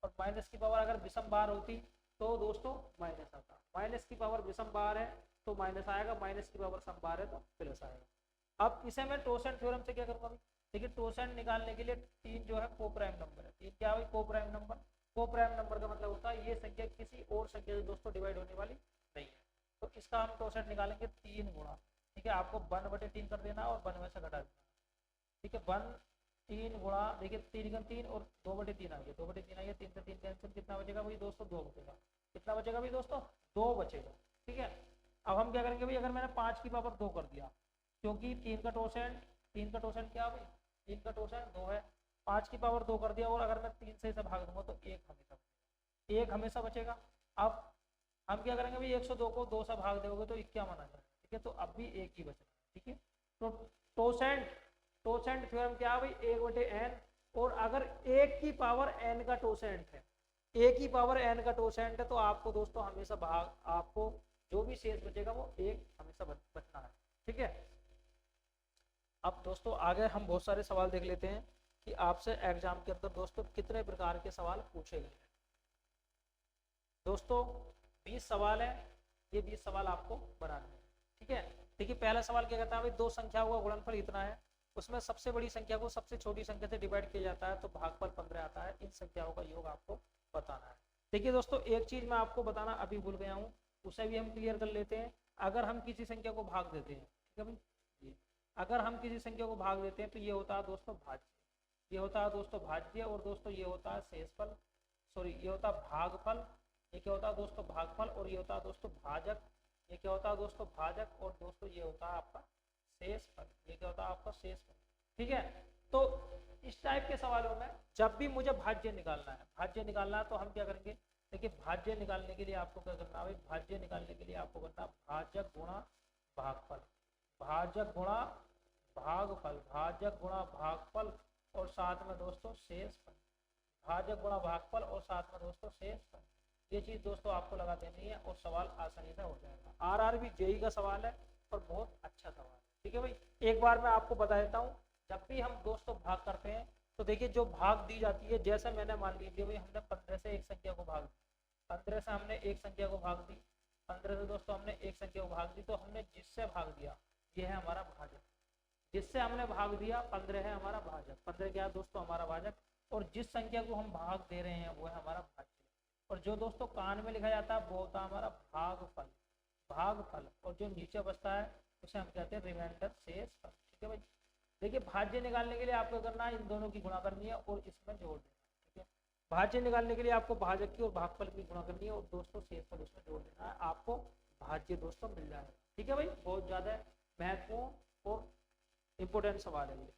और माइनस की पावर अगर विषम बाहर होती तो दोस्तों माइनस आता, माइनस की पावर विषम बाहर है तो माइनस आएगा, माइनस की पावर सम बाहर है तो प्लस आएगा। अब इसे मैं टोसेंट थ्योरम से क्या करूंगा, देखिए टोसेंट निकालने के लिए 3 जो है कोप्राइम नंबर है, 3 क्या है कोप्राइम नंबर। कोप्राइम नंबर का मतलब होता है ये संख्या किसी और संख्या से दोस्तों डिवाइड होने वाली नहीं है, तो इसका हम टोसेंट निकालेंगे 3 गुणा, ठीक है। आपको 1/3 कर देना और 1 में से घटा देना, ठीक है। 3 गुणा, देखिए 3 का 3 और 2/3 आ गया, 2/3 आ गया, 3 से 3 कैंसिल, कितना बचेगा भाई दोस्तों, 2 बचेगा, कितना बचेगा भाई दोस्तों, 2 बचेगा, ठीक है। अब हम क्या करेंगे भाई, अगर मैंने 5 की पावर 2 कर दिया, क्योंकि 3 का टोसेंट क्या भाई, 3 का टोसेंट 2 है, 5 की पावर 2 कर दिया और अगर मैं 3 से इसे भाग दूंगा तो 1 हमेशा बचेगा। अब हम क्या करेंगे भाई, 102 को 2 से भाग दोगे तो 51 आ जाएगा, ठीक है, तो अब भी 1 ही बचेगा, ठीक है। तो टोसेंट थ्योरम क्या है भाई, 1/n, और अगर 1 की पावर n का टोसेंट है, 1 की पावर n का टोसेंट है तो आपको दोस्तों हमेशा आपको जो भी शेष बचेगा वो 1 हमेशा बचना है, ठीक है। अब दोस्तों आगे हम बहुत सारे सवाल देख लेते हैं कि आपसे एग्जाम के अंदर दोस्तों कितने प्रकार के सवाल पूछे गए। दोस्तों 20 सवाल है, ये 20 सवाल आपको बनाने हैं, ठीक है। देखिए पहला सवाल क्या कहता है भाई, 2 संख्याओं का गुणनफल इतना है, उसमें सबसे बड़ी संख्या को सबसे छोटी संख्या से डिवाइड किया जाता है तो भागफल 15 आता है, इन संख्याओं का योग आपको बताना है। देखिए दोस्तों एक चीज मैं आपको बताना अभी भूल गया हूँ, उसे भी हम क्लियर कर लेते हैं। अगर हम किसी संख्या को भाग देते हैं, ठीक है भाई, अगर हम किसी संख्या को भाग देते हैं तो ये होता है दोस्तों भाज्य, ये होता है दोस्तों भाज्य, और दोस्तों ये होता है शेषफल, सॉरी ये होता है भागफल ये क्या होता है दोस्तों भागफल, और ये होता है दोस्तों भाजक। ये क्या होता है दोस्तों भाजक, और दोस्तों ये होता है आपका शेषफल। ये क्या होता है आपका शेषफल। ठीक है, तो इस टाइप के सवालों में जब भी मुझे भाज्य निकालना है, भाज्य निकालना है तो हम क्या करेंगे, देखिए भाज्य निकालने के लिए आपको क्या करना है, भाज्य निकालने के लिए आपको करना भाजक गुणा भागफल, भाजक गुणा भागफल, भाजक गुणा भागफल और साथ में दोस्तों शेषफल, भाजक गुणा भागफल और साथ में दोस्तों शेषफल। ये चीज दोस्तों आपको लगा देनी है और सवाल आसानी से हो जाएगा। आरआरबी जेई का सवाल है और बहुत अच्छा सवाल है। ठीक है भाई, एक बार मैं आपको बता देता हूँ, जब भी हम दोस्तों भाग करते हैं तो देखिए जो भाग दी जाती है, जैसे मैंने मान लीजिए भाई हमने 15 से एक संख्या को भाग दी, 15 से हमने एक संख्या को भाग दी, 15 से दोस्तों हमने एक संख्या को भाग दी, तो हमने जिससे भाग दिया ये है हमारा भाजक, जिससे हमने भाग दिया 15 है हमारा भाजक, 15 क्या है दोस्तों हमारा भाजक, और जिस संख्या को हम भाग दे रहे हैं वो है हमारा भाज्य, और जो दोस्तों कान में लिखा जाता है वो होता है हमारा भागफल, भागफल, और जो नीचे बचता है उसे हम कहते हैं रिमाइंडर शेषफल। ठीक है भाई, देखिए भाज्य निकालने के लिए आपको करना है इन दोनों की गुणा करनी है और इसमें जोड़ देना। ठीक है, भाज्य निकालने के लिए आपको भाजक की और भागफल की गुणा करनी है और दोस्तों शेषफल उसमें जोड़ देना है, आपको भाज्य दोस्तों मिल जाएगा। ठीक है भाई, बहुत ज्यादा महत्वपूर्ण और इम्पोर्टेंट सवाल है ये।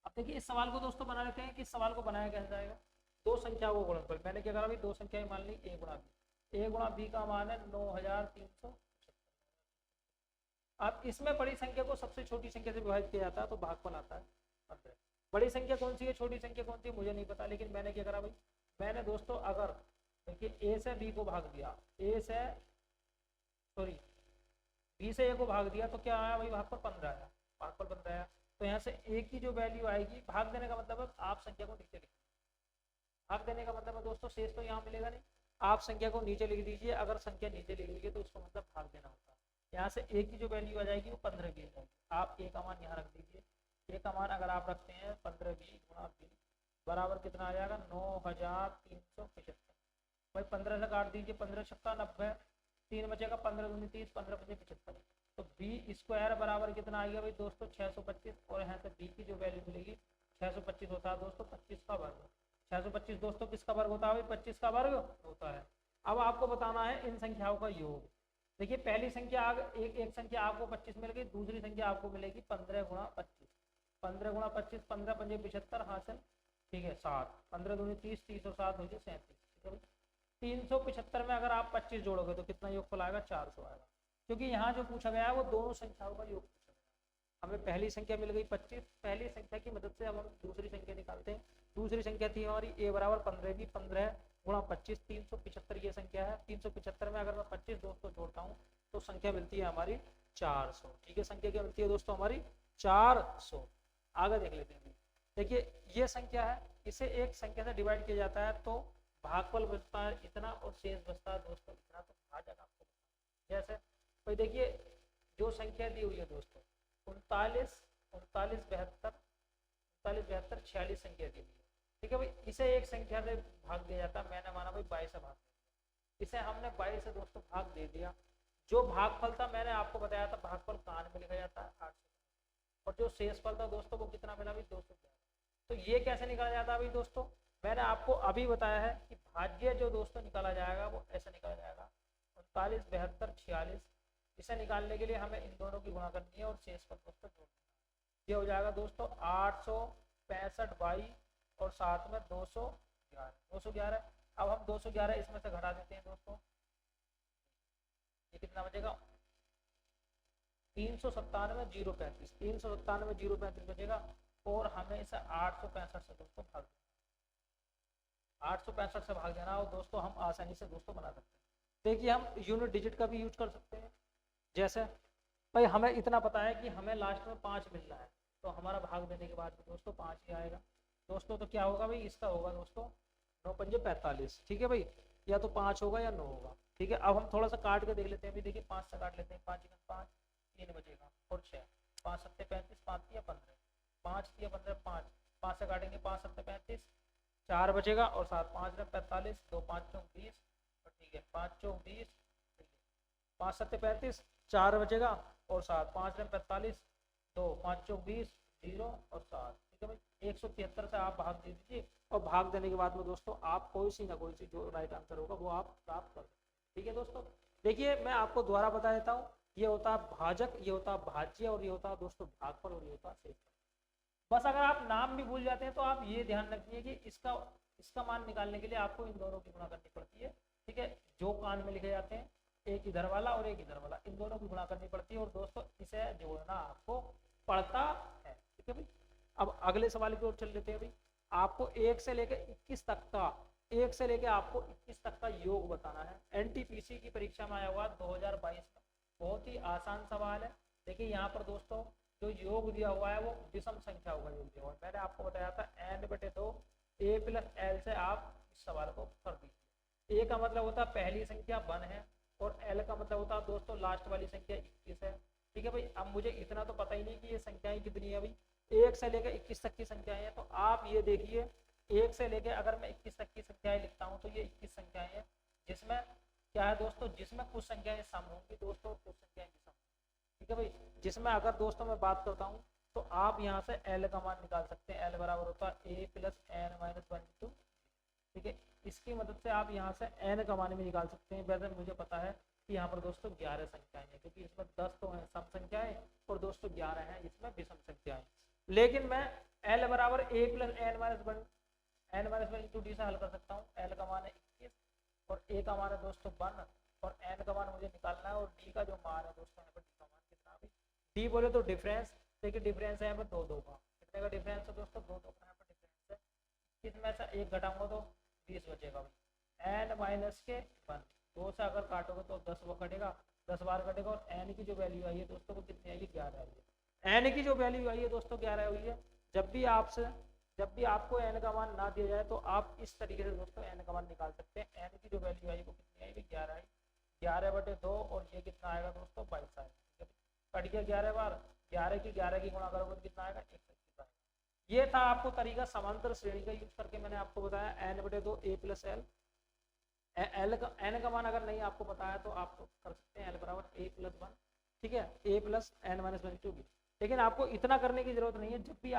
अब देखिए इस सवाल को दोस्तों बना लेते हैं कि इस सवाल को बनाया कैसे जाएगा। दो संख्याओं को गुणनफल, मैंने क्या करा भाई, दो संख्याएं मान ली a गुणा b, a गुणा b का मान है 9375। अब इसमें बड़ी संख्या को सबसे छोटी संख्या से विभाजित किया जाता है तो भागफल आता है 15। बड़ी संख्या कौन सी है, छोटी संख्या कौन सी है मुझे नहीं पता, लेकिन मैंने क्या करा भाई, मैंने दोस्तों अगर देखिए a से b को भाग दिया, b से a को भाग दिया तो क्या आया भाई, भागफल 15 आया, भागफल 15 आया। तो यहाँ से a की जो वैल्यू आएगी, भाग देने का मतलब है आप संख्या को नीचे लिख, भाग देने का मतलब है दोस्तों शेष तो यहाँ मिलेगा नहीं, आप संख्या को नीचे लिख दीजिए, अगर संख्या नीचे लिख लीजिए तो उसका मतलब भाग देना होता है। यहाँ से a की जो वैल्यू आ जाएगी वो 15 की आ जाएगी, आप a का मान यहाँ रख दीजिए, a का मान अगर आप रखते हैं 15 b गुणा b बराबर कितना आ जाएगा 9375। भाई 15 से काट दीजिए, 15 छक्का 90, 3 बचेगा 15 दूनी 30, 15 बचे 75, तो b स्क्वायर बराबर कितना आएगा भाई दोस्तों 625, और यहाँ से b की जो वैल्यू मिलेगी 625 होता है दोस्तों 25 का वर्ग, 625 दोस्तों किसका वर्ग होता है भाई, 25 का वर्ग होता है। अब आपको बताना है इन संख्याओं का योग। देखिए पहली संख्या एक संख्या आपको 25 मिल गई, दूसरी संख्या आपको मिलेगी 15 गुणा 25, 15 गुणा 25, 15 पंजे 75 हासिल, ठीक है 60, 15 दूनी 30, 30 और 7 हो गए 37। ठीक है, 375 में अगर आप 25 जोड़ोगे तो कितना योगफल आएगा, 400 आएगा, क्योंकि यहाँ जो पूछा गया है वो दोनों संख्याओं का योग पूछा गया। हमें पहली संख्या मिल गई 25, पहली संख्या की मदद से अब हम दूसरी संख्या निकालते हैं। दूसरी संख्या थी हमारी a बराबर 15 भी 15 गुणा 25, 375 ये संख्या है, 375 में अगर मैं 25 दोस्तों जोड़ता हूँ तो संख्या मिलती है हमारी 400। ठीक है, संख्या क्या मिलती है दोस्तों हमारी 400। आगे देख लेते हैं, देखिए ये संख्या है, इसे एक संख्या से डिवाइड किया जाता है तो भागफल बचता है इतना और शेष बचता है दोस्तों इतना, तो भाजक आपको जैसे भाई देखिए जो संख्या दी हुई है दोस्तों 39 72 46 संख्या दी हुई है। ठीक है भाई, इसे एक संख्या से भाग दिया जाता है, मैंने माना भाई 22 से भाग, इसे हमने 22 से दोस्तों भाग दे दिया। जो भागफल था मैंने आपको बताया था भागफल कान में लिखा जाता है 800, और जो शेषफल था दोस्तों वो कितना मिला भाई 211। तो ये कैसे निकाला जाता है भाई दोस्तों, मैंने आपको अभी बताया है कि भाज्य जो दोस्तों निकाला जाएगा वो ऐसा निकाला जाएगा 39 72 46। इसे निकालने के लिए हमें इन दोनों की गुणा करनी है और शेषफल दोस्तों जोड़ना है। ये हो जाएगा दोस्तों 865 बाई और साथ में 211। अब हम 211 इसमें से घटा देते हैं दोस्तों, ये कितना बचेगा 397 035, 397 035 बचेगा, और हमें इसे 865 से दोस्तों भाग देना, 865 से भाग देना, और दोस्तों हम आसानी से दोस्तों बना सकते हैं। देखिए हम यूनिट डिजिट का भी यूज कर सकते हैं, जैसे भाई हमें इतना पता है कि हमें लास्ट में 5 मिलना है, तो हमारा भाग देने के बाद भी दोस्तों 5 ही आएगा दोस्तों। तो क्या होगा भाई, इसका होगा दोस्तों 9 पंजे 45। ठीक है भाई, या तो 5 होगा या 9 होगा। ठीक है, अब हम थोड़ा सा काट के देख लेते हैं। अभी देखिए 5 से काट लेते हैं, 5 5 3 बचेगा और 6, 5 7 35, 5 या 15, 5 या 15 5, 5 से काटेंगे 5 7 35, 4 बचेगा और 7 5 45, 2 5 चौक 20, ठीक है 5 चौक 20, 5 7 35, 4 बचेगा और 7 5 45, 2 5 चौक 20, 0 और 7, ठीक है भाई। 173 से आप भाग दे दीजिए और भाग देने के बाद में दोस्तों आप कोई सी ना कोई सी जो राइट आंसर होगा वो आप प्राप्त कर सकते हैं, ठीक है दोस्तों। देखिए मैं आपको दोबारा बता देता हूँ, ये होता है भाजक, ये होता है भाज्य, और ये होता है दोस्तों भागफल, और ये होता है शेषफल। बस अगर आप नाम भी भूल जाते हैं तो आप ये ध्यान रखिए कि इसका इसका मान निकालने के लिए आपको इन दोनों की गुणा करनी पड़ती है, ठीक है। जो कान में लिखे जाते हैं, एक इधर वाला और एक इधर वाला, इन दोनों की गुणा करनी पड़ती है, और दोस्तों इसे जोड़ना आपको पड़ता है, ठीक है भाई। अब अगले सवाल की ओर चल लेते हैं भाई। आपको 1 से लेकर 21 तक का, 1 से लेकर आपको 21 तक का योग बताना है। एनटीपीसी की परीक्षा में आया हुआ 2022 में, बहुत ही आसान सवाल है। देखिए यहाँ पर दोस्तों जो योग दिया हुआ है वो विषम संख्याओं का योग दिया हुआ है। मैंने आपको बताया था n/2 a + l से आप इस सवाल को कर दीजिए। a का मतलब होता है पहली संख्या 1 है, और l का मतलब होता है दोस्तों लास्ट वाली संख्या 21 है, ठीक है भाई। अब मुझे इतना तो पता ही नहीं कि ये संख्याएं कितनी है भाई, 1 से लेकर 21 तक की संख्याएं हैं। तो आप ये देखिए 1 से लेकर अगर मैं 21 तक की संख्याएं लिखता हूँ तो ये 21 संख्याएं हैं, जिसमें क्या है दोस्तों, जिसमें कुछ संख्याएं सम होंगी दोस्तों, कुछ संख्याएं विषम, ठीक है भाई। जिसमें अगर दोस्तों मैं बात करता हूँ तो आप यहाँ से l का मान निकाल सकते हैं। l बराबर होता है a + n - 1, ठीक है। इसकी मदद से आप यहाँ से n का मान भी निकाल सकते हैं। वैसे मुझे पता है कि यहाँ पर दोस्तों 11 संख्याएं हैं, क्योंकि इसमें 10 तो हैं सम संख्याएं और दोस्तों 11 हैं इसमें विषम संख्याएं। लेकिन मैं l बराबर a + n-1 × d से हल कर सकता हूँ। l का मान है 21 और a का मान है दोस्तों 1 और n का मान मुझे निकालना है, और d का जो मान है दोस्तों यहाँ पर d का मान कितना है, d बोले तो डिफरेंस, देखिए डिफरेंस है यहाँ पर 2 का, कितने का डिफरेंस है दोस्तों, 2 का यहाँ पर डिफरेंस है। इसमें से 1 घटाऊंगा तो 20 बचेगा भाई। n - 1, 2 से अगर काटोगे तो 10 वो कटेगा, 10 बार कटेगा, और n की जो वैल्यू आई है दोस्तों वो कितनी आएगी, 11 आई है। n की जो वैल्यू आई है दोस्तों 11 हुई है। जब भी आपको n का मान ना दिया जाए तो आप इस तरीके से दोस्तों n का मान निकाल सकते हैं। n की जो वैल्यू आई वो कितनी आएगी, 11 आई, 11/2, और ये कितना आएगा दोस्तों 22 आएगा, कट गया 11 बार, 11 की गुणा करोगे तो कितना आएगा, 121 आएगा। ये था आपको तरीका समांतर श्रेणी का यूज करके मैंने आपको बताया n/2 a + l। n का मान अगर नहीं आपको पता है तो आप कर सकते हैं l बराबर a + 1, ठीक है, a + n - 1 भी। लेकिन आपको इतना करने की जरूरत नहीं है। जब भी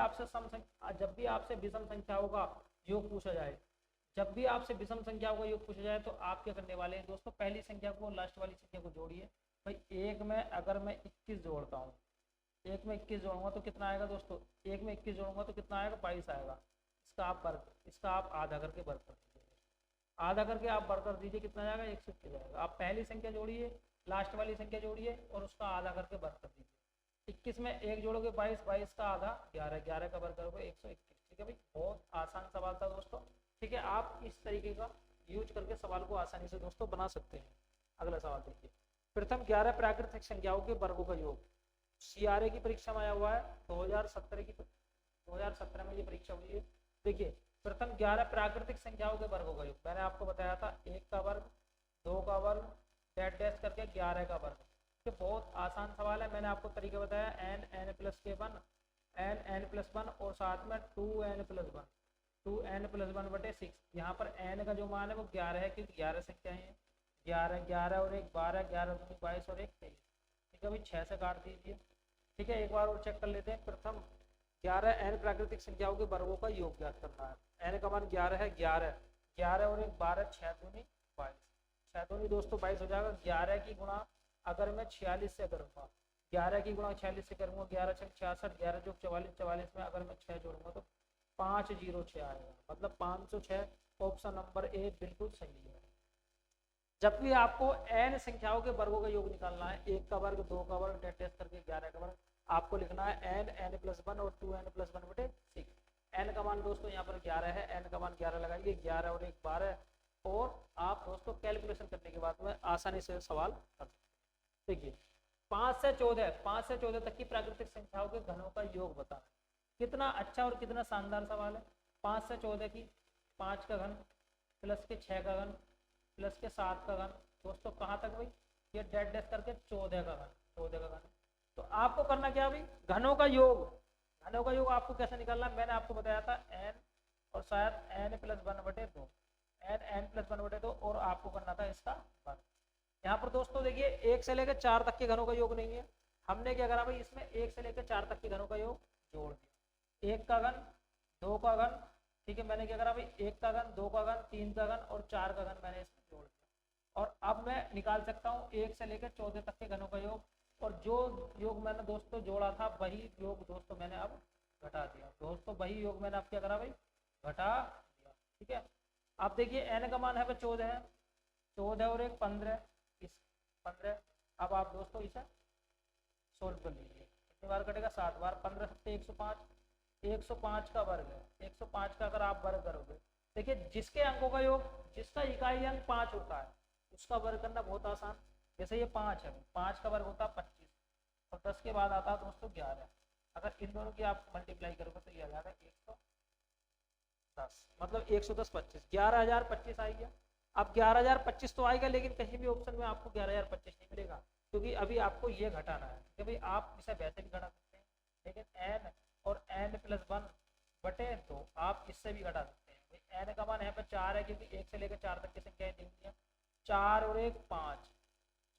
आपसे विषम संख्याओं का योग पूछा जाए, तो आप क्या करने वाले हैं दोस्तों, पहली संख्या को लास्ट वाली संख्या को जोड़िए भाई। एक में अगर मैं 21 जोड़ता हूँ, 1 में 21 जोड़ूंगा तो कितना आएगा दोस्तों, 1 में 21 जोड़ूंगा तो कितना आएगा, 22 आएगा। इसका आप आधा करके वर्ग कर दीजिए, आधा करके आप वर्ग कर दीजिए, कितना जाएगा, 121 जाएगा। आप पहली संख्या जोड़िए, लास्ट वाली संख्या जोड़िए और उसका आधा करके वर्ग कर दीजिए। 21 में 1 जोड़ोगे 22, 22 का आधा 11, 11 का वर्ग करोगे 121, ठीक है भाई। बहुत आसान सवाल था दोस्तों, ठीक है। आप इस तरीके का यूज करके सवाल को आसानी से दोस्तों बना सकते हैं। अगला सवाल देखिए, प्रथम 11 प्राकृतिक संख्याओं के वर्गों का योग। CRA की परीक्षा में आया हुआ है 2017 में ये परीक्षा हुई है। देखिए प्रथम 11 प्राकृतिक संख्याओं के वर्गों का योग, मैंने आपको बताया था 1 का वर्ग, 2 का वर्ग, डैश डैश करके 11 का वर्ग। तो बहुत आसान सवाल है। मैंने आपको तरीका बताया n+1 और साथ में 2n+1 2n+1/6। यहाँ पर n का जो मान है वो 11 है, क्योंकि 11 संख्याएं हैं, 11 11 और 1 12, 11 दूनी 22 और 1 23, ठीक है भाई। 6 से काट दीजिए, ठीक है। एक बार और चेक कर लेते हैं। प्रथम 11 n प्राकृतिक संख्याओं के वर्गों का योग ज्ञात करना है। n का मान 11 है, 11 और 1 12, 6 दूनी 22, 6 दूनी दोस्तों 22 हो जाएगा। 11 की गुणा अगर मैं 46 से करूँगा, 11 की गुणा 46 से करूँगा, 11 × 6 = 66, 11 + 44, 44 में अगर मैं 6 जोड़ूंगा तो 506 आएगा, मतलब 506। ऑप्शन नंबर ए बिल्कुल सही है। जब भी आपको n संख्याओं के वर्गों का योग निकालना है, 1 का वर्ग, 2 का वर्ग, डैश करके 11 का वर्ग, आपको लिखना है n+1 और 2n+1/6। n का मान दोस्तों यहाँ पर 11 है, n का मान 11 लगाइए, 11 और 1 12, और आप दोस्तों कैलकुलेशन करने के बाद में आसानी से सवाल कर सकते हैं। देखिए 5 से 14 तक की प्राकृतिक संख्याओं के घनों का योग बताना। कितना अच्छा और कितना शानदार सवाल है। 5 से 14 की 5 का घन प्लस के 6 का घन प्लस के 7 का घन, दोस्तों कहाँ तक भाई, ये डैश डैश करके 14 का घन। तो आपको करना क्या भाई, घनों का योग आपको कैसे निकालना है, मैंने आपको बताया था n और शायद n+1/2, n+1/2, और आपको करना था इसका वर्ग। यहाँ पर दोस्तों देखिए 1 से लेकर 4 तक के घनों का योग नहीं है, हमने क्या करा भाई, इसमें 1 से लेकर 4 तक के घनों का योग जोड़ दिया। एक का घन, दो का घन, ठीक है। मैंने क्या करा भाई, एक का घन, दो का घन, तीन का घन और चार का घन मैंने इसमें जोड़ दिया। और अब मैं निकाल सकता हूँ 1 से लेकर 14 तक के घनों का योग। और जो योग मैंने दोस्तों जोड़ा था वही योग दोस्तों मैंने अब घटा दिया। दोस्तों वही योग मैंने अब क्या करा भाई, घटा दिया, ठीक है। अब देखिए n का मान है भाई 14 है, 14 और एक 15, इस 15। अब आप दोस्तों इसे सोल्व कर लीजिए, कितनी बार कटेगा, 7 बार, 15 सत्ते 105, 105 का वर्ग है, 105 का अगर आप वर्ग करोगे, देखिए जिसके अंकों का योग, जिसका इकाई अंक 5 होता है उसका वर्ग करना बहुत आसान। जैसे ये 5 है, 5 का वर्ग होता है 25 और 10 के बाद आता है दोस्तों 11। अगर इन दोनों की आप मल्टीप्लाई करोगे तो ये आ जाएगा 110, मतलब 110 25, 11,025 आ गया। अब 11,025 तो आएगा, लेकिन कहीं भी ऑप्शन में आपको 11,025 नहीं मिलेगा, क्योंकि अभी आपको ये घटाना है कि भाई आप इसे वैसे भी घटा सकते हैं, लेकिन n और n प्लस 1 बटे तो आप इससे भी घटा सकते हैं। भाई n का मान यहाँ पे 4 है, क्योंकि 1 से लेकर 4 तक की संख्याएं दी हुई है, 4 और 1 5,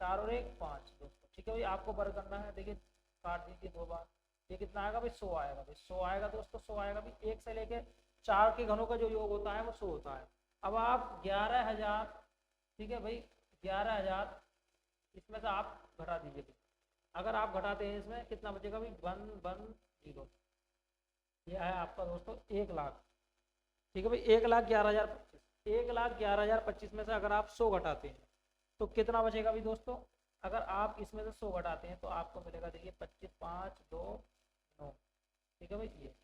4 और 1 5 दोस्तों, ठीक है भाई। आपको वर्ग करना है, देखिए काट दीजिए 2 बार, ये कितना आएगा भाई, 100 आएगा भाई, 100 आएगा दोस्तों, 100 आएगा भाई। 1 से लेके 4 के घनों का जो योग होता है वो 100 होता है। अब आप 11,000, ठीक है भाई, 11,000 इसमें से आप घटा दीजिए। अगर आप घटाते हैं इसमें कितना बचेगा भाई, 110, यह है आपका दोस्तों 1,00,000, ठीक है भाई। 1,11,025, 1,11,025 में से अगर आप 100 घटाते हैं तो कितना बचेगा भाई दोस्तों, अगर आप इसमें से 100 घटाते हैं तो आपको मिलेगा, देखिए 25 5 2 9, ठीक है भाई। ये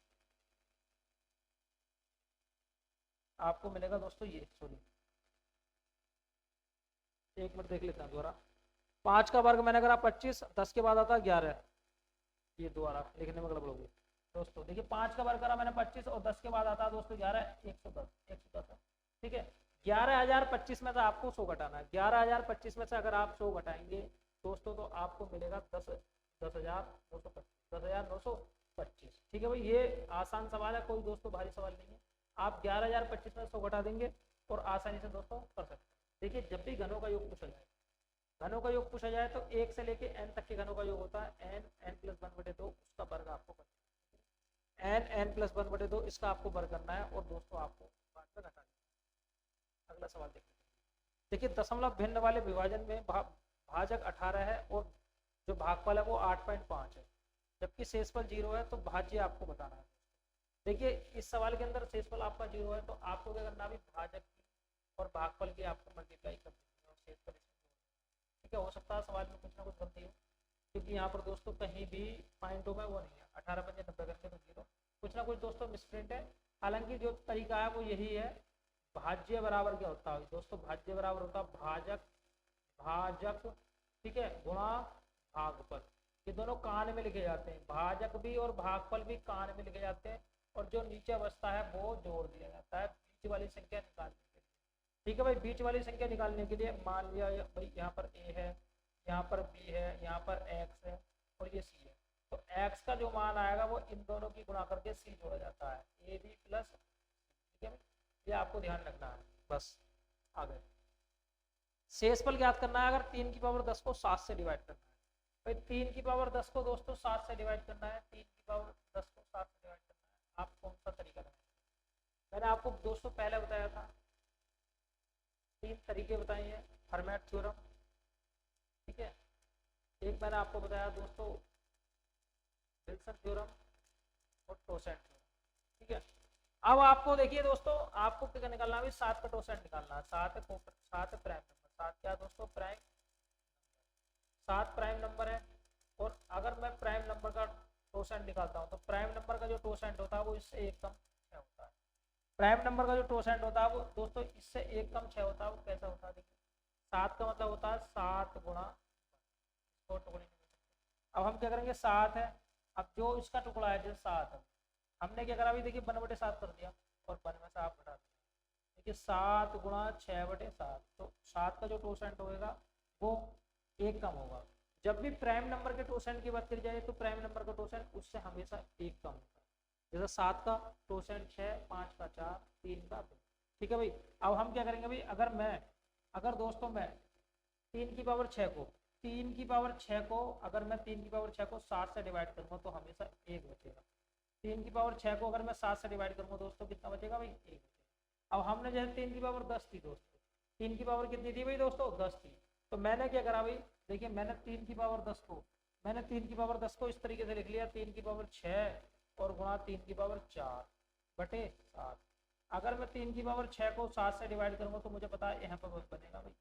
आपको मिलेगा दोस्तों, ये सॉरी एक मिनट देख लेते हैं दोबारा। 5 का वर्ग मैंने करा 25, 10 के बाद आता है 11, ये दोबारा लिखने में गड़बड़ हो गई दोस्तों। देखिए 5 का वर्ग करा मैंने 25 और 10 के बाद आता है दोस्तों 11, 110, 110 है, ठीक है। 11,025 में से आपको 100 घटाना है, 11,025 में से अगर आप 100 घटाएंगे दोस्तों तो आपको मिलेगा 10,925, 10,925, ठीक है भाई। ये आसान सवाल है, कोई दोस्तों भारी सवाल नहीं है। आप 11,025 में 100 घटा देंगे और आसानी से दोस्तों कर सकते हैं। देखिए जब भी घनों का योग पूछा जाए, घनों का योग पूछा जाए तो 1 से लेके n तक के घनों का योग होता है n, n प्लस 1 बटे 2, उसका वर्ग आपको करना है, n प्लस 1 बटे 2 इसका आपको वर्ग करना है और दोस्तों आपको बाद में घटा देना। अगला सवाल देखते हैं। देखिए दशमलव भिन्न वाले विभाजन में भाजक 18 है और जो भागफल है वो 8.5 है, जबकि शेषफल 0 है, तो भाज्य आपको बताना है। देखिए इस सवाल के अंदर शेषफल आपका 0 है तो आपको क्या करना है, भाजक की और भागफल की आपको मल्टीप्लाई कर देना और शेषफल, ठीक है। हो सकता है सवाल में कुछ ना कुछ गलती हो, क्योंकि यहाँ पर दोस्तों कहीं भी पॉइंटों में वो नहीं है, 18 पंजे 90 करके तो 0, कुछ ना कुछ दोस्तों मिसप्रिंट है। हालांकि जो तरीका है वो यही है, भाज्य बराबर क्या होता है दोस्तों, भाज्य बराबर होता है भाजक, भाजक, ठीक है, गुणा भागफल। ये दोनों कान में लिखे जाते हैं, भाजक भी और भागफल भी कान में लिखे जाते हैं, और जो नीचे बचता है वो जोड़ दिया जाता है बीच वाली संख्या निकालने के लिए, ठीक है भाई। बीच वाली संख्या निकालने के लिए मान लिया भाई यहाँ पर a है, यहाँ पर b है, यहाँ पर x है और ये c है, तो x का जो मान आएगा वो इन दोनों की गुणा करके c जोड़ा जाता है, ab प्लस, ठीक है भाई। ये आपको ध्यान रखना है, बस आ गए। शेषफल ज्ञात करना है, अगर 3 की पावर 10 को 7 से डिवाइड करना है, भाई 3 की पावर 10 को दोस्तों 7 से डिवाइड करना है, 3 की पावर 10 को 7 से डिवाइड करना है, आप कौन सा तरीका लगाएंगे। मैंने आपको दोस्तों पहले बताया था, 3 तरीके बताए हैं, फर्मेट थ्योरम, ठीक है, एक मैंने आपको बताया दोस्तों विल्सन थ्योरम और टोसेंट थ्योरम, ठीक है। अब आपको देखिए दोस्तों, आपको क्या निकालना है, 7 का टोसेंट निकालना है, 7 है प्राइम नंबर, 7 क्या दोस्तों प्राइम, 7 प्राइम नंबर है। और अगर मैं प्राइम नंबर का टोसेंट निकालता हूँ तो प्राइम नंबर का जो टोसेंट होता है वो इससे एक कम 6 होता है। प्राइम नंबर का जो टोसेंट होता है वो दोस्तों इससे एक कम 6 होता है, वो कैसा होता है, देखिए 7 का मतलब होता है 7 गुणा, अब हम क्या करेंगे, 7 है, अब जो इसका टुकड़ा है जैसे 7 है, हमने क्या करा अभी, देखिए 1/7 कर दिया और 1 में से आप घटा दिया, देखिए 7 गुणा 6/7, तो 7 का जो टोसेंट होगा वो एक कम होगा। जब भी प्राइम नंबर के टोसेंट की बात करी जाए तो प्राइम नंबर का टोसेंट उससे हमेशा एक कम होता है, जैसे 7 का टोसेंट 6, 5 का 4, 3 का 2, ठीक है भाई। अब हम क्या करेंगे भाई, अगर दोस्तों मैं 3 की पावर 6 को, 3 की पावर 6 को अगर मैं 3 की पावर 6 को 7 से डिवाइड करूंगा तो हमेशा एक बचेगा, 3 की पावर 6 को अगर मैं 7 से डिवाइड करूंगा दोस्तों कितना बचेगा भाई, 1। अब हमने जैसे 3 की पावर 10 थी दोस्तों, 3 की पावर कितनी थी भाई दोस्तों, 10 थी। तो मैंने क्या करा भाई, देखिए मैंने 3 की पावर 10 को, इस तरीके से लिख लिया, 3 की पावर 6 और गुणा 3 की पावर 4 बटे 7। अगर मैं 3 की पावर 6 को 7 से डिवाइड करूंगा तो मुझे पता है यहाँ पर बनेगा भाई।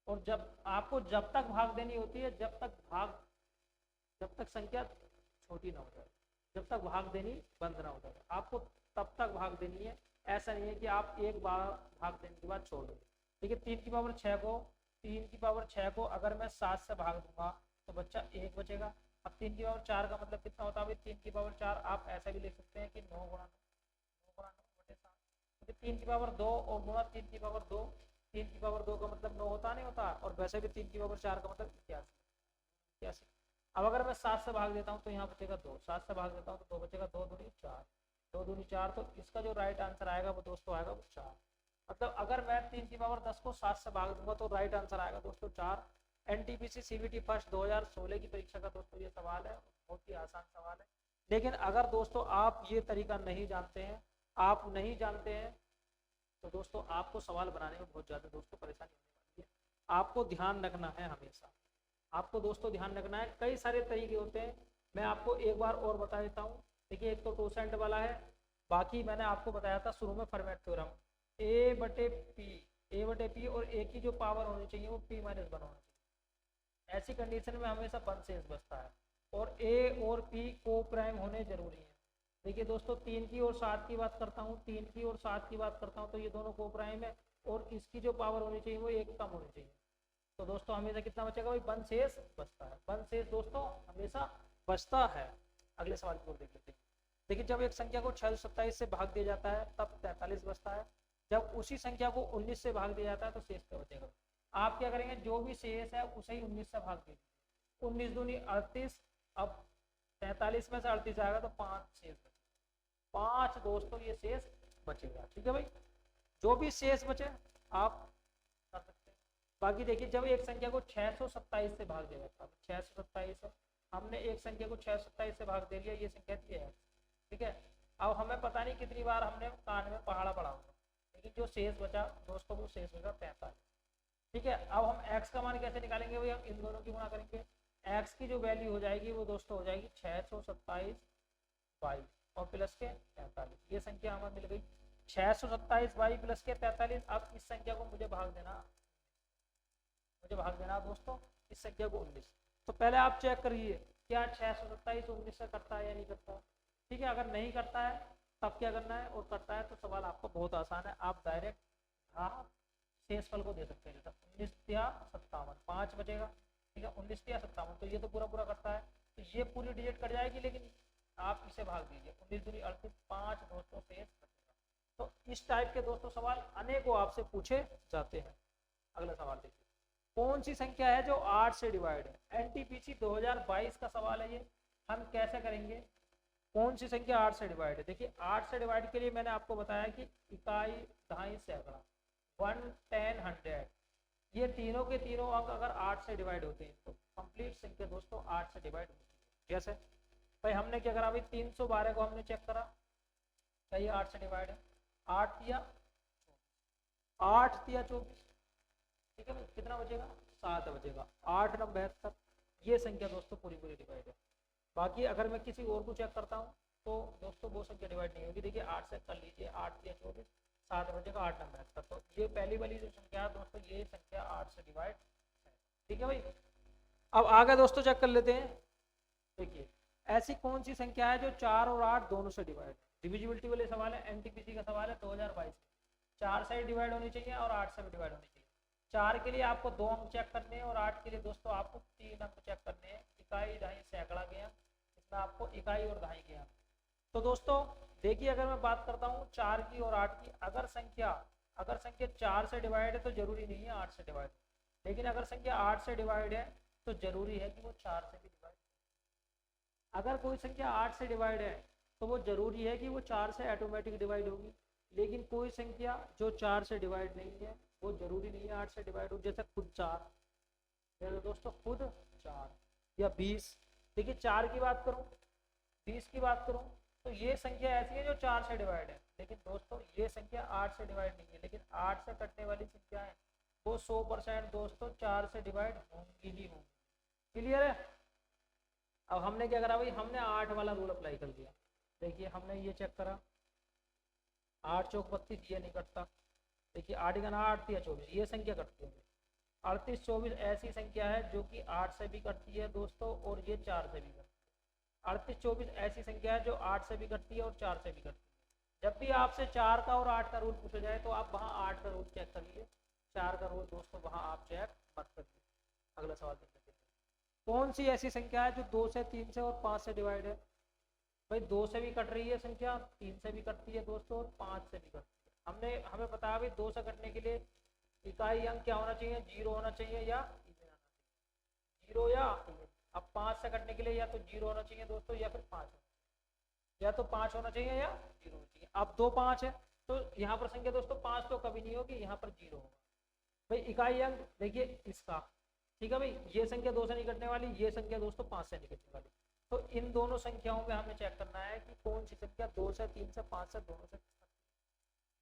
और जब आपको जब तक भाग देनी होती है, जब तक संख्या छोटी ना हो जाए, जब तक भाग देनी बंद ना हो जाए, आपको तब तक भाग देनी है। ऐसा नहीं है कि आप एक बार भाग देने के बाद छोड़ दो। देखिए 3 की पावर 6 को अगर मैं 7 से भाग दूंगा तो बच्चा 1 बचेगा। अब 3 की पावर 4 का मतलब कितना होता है भाई, 3 की पावर 4 आप ऐसा भी लिख सकते हैं कि 9 गुणा 9 बटे 7। 3 की पावर 2 और गुणा 3 की पावर 2, 3 की पावर 2 का मतलब 9 होता नहीं होता, और वैसे भी 3 की पावर 4 का मतलब 81। अब अगर मैं 7 से भाग देता हूँ तो यहाँ बचेगा 2, 7 से भाग देता हूँ तो 2 बचेगा, 2 दूनी 4, 2 दूनी 4। तो इसका जो राइट आंसर आएगा वो दोस्तों आएगा वो 4। मतलब अगर मैं 3 की पावर 10 को 7 से भाग दूंगा तो राइट आंसर आएगा दोस्तों 4। एनटीपीसी सीबीटी फर्स्ट 2016 की परीक्षा का दोस्तों ये सवाल है, बहुत ही आसान सवाल है। लेकिन अगर दोस्तों आप ये तरीका नहीं जानते हैं, तो दोस्तों आपको सवाल बनाने में बहुत ज़्यादा दोस्तों परेशानी होने वाली है। आपको ध्यान रखना है, हमेशा आपको दोस्तों ध्यान रखना है। कई सारे तरीके होते हैं, मैं आपको एक बार और बता देता हूँ। देखिए एक तो टोसेंट वाला है, बाकी मैंने आपको बताया था शुरू में फॉर्मेट थ्योरम, ए बटे पी और ए की जो पावर होनी चाहिए वो p-1 होनी चाहिए। ऐसी कंडीशन में हमेशा 1 शेष बचता है और a और p को प्राइम होने जरूरी है। देखिए दोस्तों 3 की और 7 की बात करता हूँ, तो ये दोनों को प्राइम है और इसकी जो पावर होनी चाहिए वो 1 कम होनी चाहिए। तो दोस्तों हमेशा कितना बचेगा भाई, 1 शेष बचता है। 1 शेष दोस्तों हमेशा बचता है। अगले सवाल की ओर देख लेते हैं। देखिए जब एक संख्या को 627 से भाग दिया जाता है तब 43 बचता है। जब उसी संख्या को 19 से भाग दिया जाता है तो शेष क्या बचेगा। आप क्या करेंगे, जो भी शेष है उसे ही 19 से भाग दीजिए। 19 दूनी 38, अब 43 में से 38 आएगा तो 5 शेष बचेगा। 5 दोस्तों ये शेष बचेगा। ठीक है भाई, जो भी शेष बचे आप कर सकते हैं। बाकी देखिए जब एक संख्या को 627 से भाग दिया जाता है, 627 है, हमने एक संख्या को 627 से भाग दे लिया, ये संख्या थी है। ठीक है, अब हमें पता नहीं कितनी बार हमने कान में पहाड़ा पढ़ा होगा, लेकिन जो शेष बचा दोस्तों वो शेष बचा 45। ठीक है, अब हम x का मान कैसे निकालेंगे भाई, हम इन दोनों की गुणा करेंगे। x की जो वैल्यू हो जाएगी वो दोस्तों हो जाएगी 627 बाई और प्लस के 43। ये संख्या हमें मिल गई 627 बाई प्लस के 43। अब इस संख्या को मुझे भाग देना दोस्तों इस संख्या को 19। तो पहले आप चेक करिए क्या 627 19 से करता है या नहीं करता। ठीक है, अगर नहीं करता है तब क्या करना है, और करता है तो सवाल आपको बहुत आसान है, आप डायरेक्ट शेषफल को दे सकते हैं। जैसा 19 या 57, 5 बचेगा। ठीक है, 19 या 57, तो ये तो पूरा करता है, तो ये पूरी डिजिट कट जाएगी, लेकिन आप इसे भाग दीजिए, 19 दूनी 38, 5 दोस्तों शेष बचेगा। तो इस टाइप के दोस्तों सवाल अनेकों आपसे पूछे जाते हैं। अगला सवाल देखिए, कौन सी संख्या है जो 8 से डिवाइड है। एनटीपीसी 2022 का सवाल है ये। हम कैसे करेंगे, कौन सी संख्या 8 से डिवाइड है। देखिए 8 से डिवाइड के लिए मैंने आपको बताया कि इकाई, दहाई, सैकड़ा, 1, 10, 100, ये तीनों के तीनों अंक अगर 8 से डिवाइड होते हैं तो कंप्लीट संख्या दोस्तों 8 से डिवाइड होती है। जैसे भाई हमने क्या करा भाई, 312 को हमने चेक करा, क्या ये 8 से डिवाइड है। 8 या 24। ठीक है भाई, कितना बचेगा, 7 बचेगा। 8 9 72, ये संख्या दोस्तों पूरी डिवाइड है। बाकी अगर मैं किसी और को चेक करता हूँ तो दोस्तों वो संख्या डिवाइड नहीं होगी। देखिए 8 से कर लीजिए, 8 या 24, 7 बचेगा, 8 9 72। तो ये पहली वाली जो संख्या है दोस्तों, ये संख्या 8 से डिवाइड है। ठीक है भाई, अब आगे दोस्तों चेक कर लेते हैं। देखिए ऐसी कौन सी संख्या है जो 4 और 8 दोनों से डिवाइड है। डिविजिबिलिटी वाले सवाल है, एनटीपीसी का सवाल है 2022। 4 से डिवाइड होनी चाहिए और 8 से भी डिवाइड होनी चाहिए। 4 के लिए आपको 2 अंक चेक करने हैं और 8 के लिए दोस्तों आपको 3 अंक चेक करने हैं। इकाई, दहाई, सैकड़ा के अंक, इसमें आपको इकाई और दहाई के अंक। तो दोस्तों देखिए अगर मैं बात करता हूँ 4 की और 8 की, अगर संख्या 4 से डिवाइड है तो जरूरी नहीं है 8 से डिवाइड, लेकिन अगर संख्या 8 से डिवाइड है तो जरूरी है कि वो 4 से भी डिवाइड। अगर कोई संख्या 8 से डिवाइड है तो वो जरूरी है कि वो 4 से ऑटोमेटिक डिवाइड होगी, लेकिन कोई संख्या जो 4 से डिवाइड नहीं है वो जरूरी नहीं है 8 से डिवाइड हो। जैसे खुद 4, जैसे दोस्तों खुद 4 या 20। देखिए 4 की बात करूं, 20 की बात करूं तो ये संख्या ऐसी है जो 4 से डिवाइड है, लेकिन दोस्तों ये संख्या 8 से डिवाइड नहीं है, लेकिन 8 से कटने वाली संख्या है वो 100% दोस्तों 4 से डिवाइड होंगी ही होंगी। क्लियर है? अब हमने क्या करा भाई, हमने 8 वाला रूल अप्लाई कर दिया। देखिए हमने ये चेक करा, 8 चौक 32, ये नहीं कटता। देखिए 8 का ना 8 या 24, ये संख्या कटती है। 38 24 ऐसी संख्या है जो कि 8 से भी कटती है दोस्तों, और ये 4 से भी कटती है। 38 24 ऐसी संख्या है जो 8 से भी कटती है और 4 से भी कटती है। जब भी आपसे 4 का और 8 का रूल पूछा जाए तो आप वहाँ 8 का रूल चेक करिए, 4 का रूल दोस्तों वहाँ आप चेक मत करिए। अगला सवाल देख लेते हैं। कौन सी ऐसी संख्या है जो 2 से 3 से और 5 से डिवाइड है? भाई 2 से भी कट रही है संख्या, 3 से भी कटती है दोस्तों, और 5 से भी कटती है। हमें पता है भाई 2 से कटने के लिए इकाई अंक क्या होना चाहिए, 0 होना चाहिए या इवन आना चाहिए, 0 या इवन। अब 5 से कटने के लिए या तो 0 होना चाहिए दोस्तों या फिर 5 या तो 5 होना चाहिए या 0 होना चाहिए। अब 2 5 है तो यहाँ पर संख्या दोस्तों 5 तो कभी नहीं होगी, यहाँ पर 0 होगा। भाई इकाई अंक देखिए इसका, ठीक है भाई, ये संख्या 2 से नहीं कटने वाली, ये संख्या दोस्तों 5 से नहीं कटने वाली। तो इन दोनों संख्याओं में हमें चेक करना है कि कौन सी संख्या 2 से 3 से 5 से दोनों से।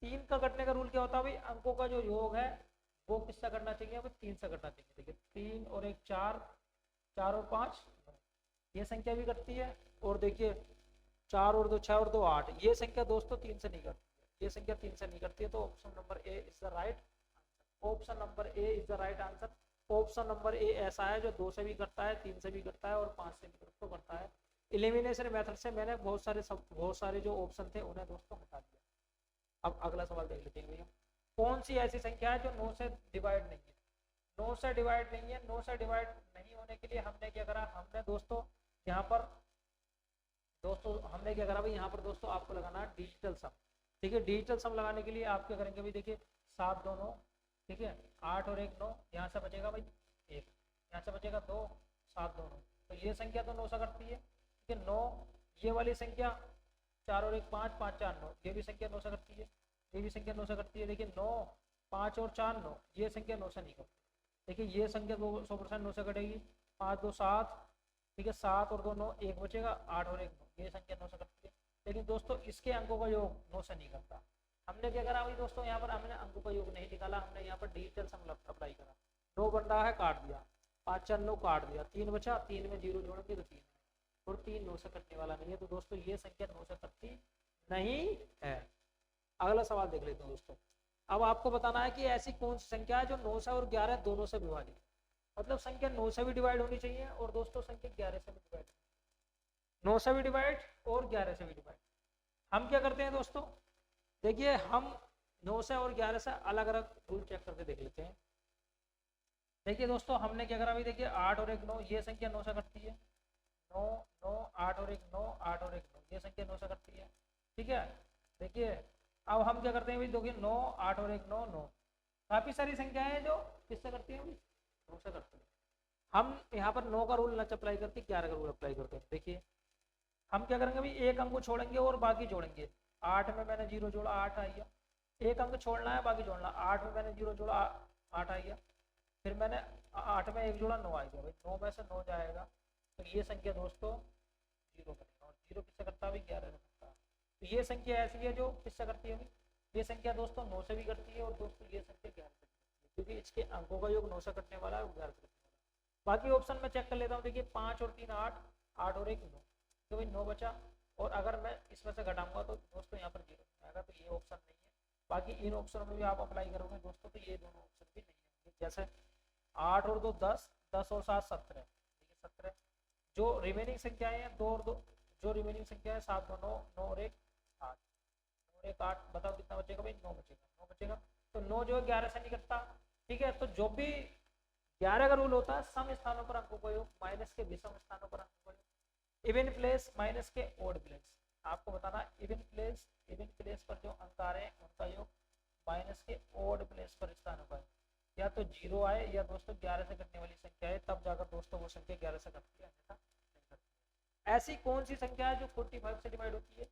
3 का कटने का रूल क्या होता है भाई, अंकों का जो योग है वो किससे करना चाहिए, भाई 3 से करना चाहिए। देखिए 3 और 1 4, 4 और 5 ये संख्या भी कटती है, और देखिए 4 और 2 6 और 2 8, ये संख्या दोस्तों 3 से नहीं करती है, ये संख्या 3 से नहीं करती है। तो option number A is the right, option number A is the right answer. Option number A ऐसा है जो 2 से भी करता है, 3 से भी करता है और 5 से भी दोस्तों करता है। एलिमिनेशन मेथड से मैंने बहुत सारे जो ऑप्शन थे उन्हें दोस्तों हटा दिया। अब अगला सवाल देख लेते हैं भैया। कौन सी ऐसी संख्या है जो 9 से डिवाइड नहीं है? 9 से डिवाइड नहीं है। 9 से डिवाइड नहीं होने के लिए हमने क्या करा, हमने दोस्तों यहाँ पर हमने क्या करा भाई, यहाँ पर दोस्तों आपको लगाना है डिजिटल सम। ठीक है, डिजिटल सम लगाने के लिए आप क्या करेंगे भाई, देखिए 7 2 9, ठीक है, 8 और 1 9, यहाँ से बचेगा भाई 1, यहाँ से बचेगा 2, 7 2 9, तो ये संख्या तो 9 से करती है। ठीक है, 9 ये वाली संख्या 4 और 1 5, 5 4 9, ये भी संख्या 9 से करती है, ये भी संख्या 9 से करती है। देखिए 9 5 और 4 9, ये संख्या 9 से नहीं करती। देखिए ये संख्या 100% 9 से कटेगी, 5 2 7, ठीक है, 7 और 2 9, 1 बचेगा, 8 और 1 9, ये संख्या 9 से करती है। लेकिन दोस्तों इसके अंकों का योग 9 से नहीं करता। हमने क्या करा भाई दोस्तों, यहाँ पर हमने अंकों का योग नहीं निकाला, हमने यहाँ पर डिजिटल सम अप्लाई करा। 9 बन रहा है, काट दिया, 5 4 9 काट दिया, 3 बचा, 3 में 0 जोड़ेंगे तो 3, और 3 9 से कटने वाला नहीं है। तो दोस्तों ये संख्या 9 से कटती नहीं है। अगला सवाल देख लेते हैं दोस्तों। अब आपको बताना है कि ऐसी कौन सी संख्या है जो 9 से और 11 दोनों से विभाजित, मतलब संख्या 9 से भी डिवाइड होनी चाहिए और दोस्तों संख्या 11 से भी डिवाइड, 9 से भी डिवाइड और 11 से भी डिवाइड। हम क्या करते हैं दोस्तों, देखिए हम 9 से और 11 से अलग अलग रूल चेक करके देख लेते हैं। देखिए दोस्तों हमने क्या करा भाई, देखिए 8 और 1 9, ये संख्या 9 से करती है। 9 9 8 और 1 9, 8 और 1 9, ये संख्या 9 से करती है। ठीक है, देखिए अब हम क्या करते हैं भाई, देखिए 9 8 और 1 9 9, काफी सारी संख्याएं हैं जो किससे करती हैं भाई, 9 से करती है। हम यहाँ पर 9 का रूल न अप्लाई करके 11 का रूल अप्लाई करते हैं। देखिए हम क्या करेंगे भाई, एक अंक को छोड़ेंगे और बाकी जोड़ेंगे। 8 में मैंने 0 जोड़ा, 8 आ गया। एक अंक छोड़ना है, बाकी जोड़ना। 8 में मैंने 0 जोड़ा, 8 आ गया। फिर मैंने 8 में 1 जोड़ा, 9 आ गया भाई। 9 में से 9 जाएगा तो ये संख्या दोस्तों 0 बनेगा, और 0 किससे करता है भाई, 11 से करता है। तो ये संख्या ऐसी है जो किससे करती है भाई, ये संख्या दोस्तों 9 से भी करती है, और दोस्तों ये संख्या 11 से करती है, क्योंकि इसके अंकों का योग 9 से कटने वाला है और 11 से कटने वाला है। बाकी ऑप्शन में चेक कर लेता हूँ। देखिए 5 और 3 8, 8 और 1 9, तो भाई 9 बचा, और अगर मैं इसमें से घटाऊंगा तो दोस्तों यहाँ पर 0 आएगा, तो ये ऑप्शन नहीं है। बाकी इन ऑप्शन में भी आप अप्लाई करोगे दोस्तों तो ये दोनों ऑप्शन भी नहीं होंगे। जैसे 8 और 2 10, 10 और 7 17, ठीक है 17। जो रिमेनिंग संख्याएं हैं 2 और 2, जो रिमेनिंग संख्या है 7 2 9, 9 और 1 8, 9 और 1 8, बताओ कितना बचेगा भाई, 9 बचेगा। 9 बचेगा तो 9 जो है 11 से नहीं कटता। ठीक है, तो जो भी 11 का रूल होता है, सम स्थानों पर अंकों का योग माइनस के विषम स्थानों पर अंकों का योग, इवन प्लेस माइनस के ओड प्लेस। आपको बताना इवन प्लेस पर जो अंक आ रहे हैं उनका योग माइनस के ओड प्लेस पर स्थानों का या तो 0 आए या दोस्तों 11 से कटने वाली संख्या है, तब जाकर दोस्तों वो संख्या 11 से कटती है, अन्यथा नहीं कटती। ऐसी कौन सी संख्या है जो 45 से डिवाइड होती है?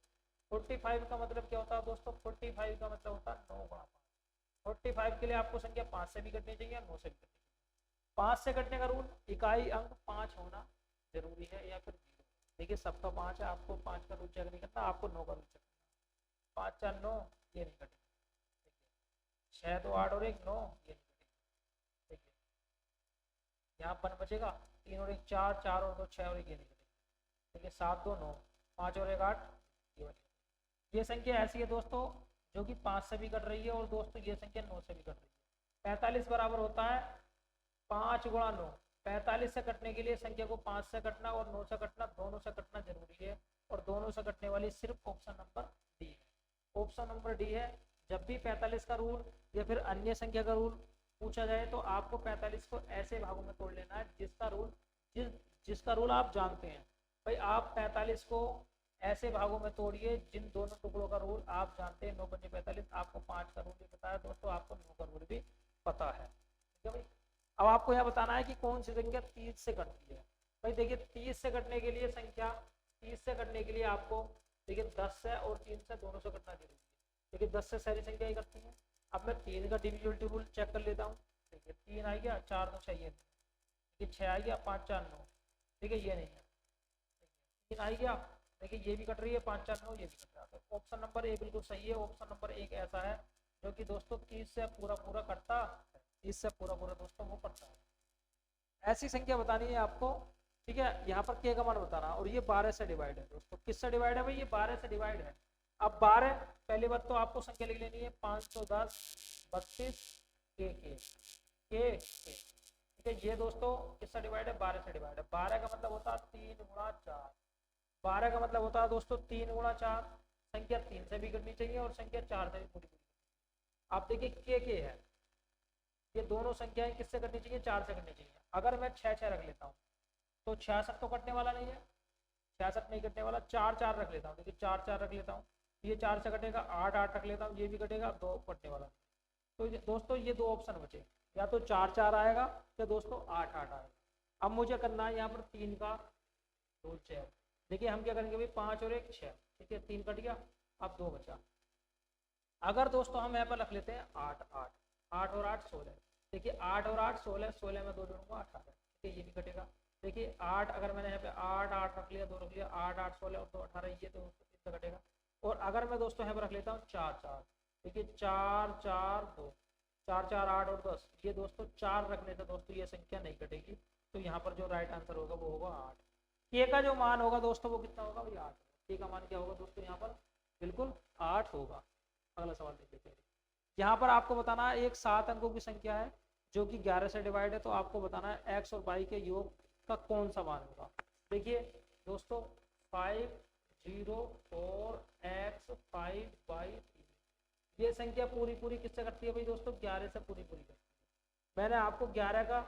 45 का मतलब क्या होता है दोस्तों, 45 का मतलब होता है 9 गुणा 5। 45 के लिए आपको संख्या 5 से भी कटनी चाहिए और 9 से भी कटनी चाहिए। 5 से कटने का रूल, इकाई अंक 5 होना जरूरी है या फिर 0। देखिए सबका 5 है, आपको 5 का रूल चेक नहीं करना, आपको 9 का रूल चेक करना। 5 4 9, ये नहीं कटेगा। 6 2 8 और 1 9, ये नहीं कटेगा। देखिए यहाँ 1 बचेगा, 3 और 1 4, 4 और 2 6 और 1, ये नहीं कटेगा। देखिए 7 2 9, 5 और 1 8, ये बचेगा। ये संख्या ऐसी है दोस्तों जो कि 5 से भी कट रही है, और दोस्तों ये संख्या 9 से भी कट रही है। 45 बराबर होता है 5 गुणा 9। 45 से कटने के लिए संख्या को 5 से कटना और 9 से कटना, दोनों से कटना जरूरी है, और दोनों से कटने वाली सिर्फ ऑप्शन नंबर डी है। ऑप्शन नंबर डी है। जब भी 45 का रूल या फिर अन्य संख्या का रूल पूछा जाए तो आपको 45 को ऐसे भागों में तोड़ लेना है जिसका रूल आप जानते हैं। भाई आप 45 को ऐसे भागों में तोड़िए जिन दोनों टुकड़ों का रूल आप जानते हैं। 9 पंजे 45, आपको 5 का रूल भी पता है दोस्तों, आपको 9 का रूल भी पता है। ठीक है भाई। अब आपको यह बताना है कि कौन सी संख्या 30 से कटती है। भाई देखिए 30 से कटने के लिए संख्या 30 से कटने के लिए आपको देखिए 10 से और 3 से दोनों से कटना जरूरी है। देखिए 10 से सारी संख्या ही करती है। अब मैं 3 का डिविजिबिलिटी रूल चेक कर लेता हूँ। देखिए 3 आ गया, 4 2 6, ये 6 आ गया, 5 4 9, ठीक है ये नहीं है। 3 आ गया, देखिए ये भी कट रही है, 5 4 9, ये भी कट रहा है। तो ऑप्शन नंबर ए बिल्कुल सही है। ऑप्शन नंबर एक ऐसा है जो कि दोस्तों 30 से पूरा पूरा कटता है। 30 से पूरा पूरा दोस्तों वो कटता है। ऐसी संख्या बतानी है आपको, ठीक है। यहाँ पर के का मान बताना, और ये 12 से डिवाइड है दोस्तों। किससे डिवाइड है भाई? ये 12 से डिवाइड है। अब 12, पहली बात तो आपको संख्या लिख लेनी है 510 32 के। ठीक है, ये दोस्तों किससे डिवाइड है? 12 से डिवाइड है। 12 का मतलब होता है 3 गुणा 4। 12 का मतलब होता है दोस्तों 3 गुणा 4। संख्या 3 से भी कटनी चाहिए और संख्या 4 से भी पूरी। आप देखिए के है, ये दोनों संख्याएं किससे कटनी चाहिए? 4 से कटनी चाहिए। अगर मैं 6 6 रख लेता हूँ तो 66 तो कटने वाला नहीं है, 66 नहीं कटने वाला। 4 4 रख लेता हूँ, देखिए 4 4 रख लेता हूँ, ये 4 से कटेगा। 8 8 रख लेता हूँ, ये भी कटेगा, 2 कटने वाला। तो दोस्तों ये दो ऑप्शन बचे, या तो 4 4 आएगा या दोस्तों 8 8 आएगा। अब मुझे करना है यहाँ पर 3 का रूल चेक। देखिए हम क्या करेंगे भाई, 5 और 1 6, ठीक है 3 कट गया, अब 2 बचा। अगर दोस्तों हम यहाँ पर रख लेते हैं 8 8, 8 और 8 16। देखिए 8 और 8 16, 16 में 2 जोड़ूंगा 18, ठीक है ये भी कटेगा। देखिए 8, अगर मैंने यहाँ पे 8 8 रख लिया, 2 रख लिया, 8 8 16 और 2 18, ये तो 3 से कटेगा। और अगर मैं दोस्तों यहाँ पर रख लेता हूँ 4 4, देखिए 4 4 2, 4 4 8 और 10, ये दोस्तों 4 रखने से दोस्तों ये संख्या नहीं कटेगी। तो यहाँ पर जो राइट आंसर होगा वो होगा 8। के का जो मान होगा दोस्तों वो कितना होगा भाई? 8। के का मान क्या होगा दोस्तों? यहाँ पर बिल्कुल 8 होगा। अगला सवाल देख लेते हैं। यहाँ पर आपको बताना है एक 7 अंकों की संख्या है जो कि 11 से डिवाइड है। तो आपको बताना है x और y के योग का कौन सा मान होगा। देखिए दोस्तों 5 0 4 x 5 y 3, ये संख्या पूरी पूरी किससे करती है भाई दोस्तों? 11 से पूरी पूरी करती है। मैंने आपको 11 का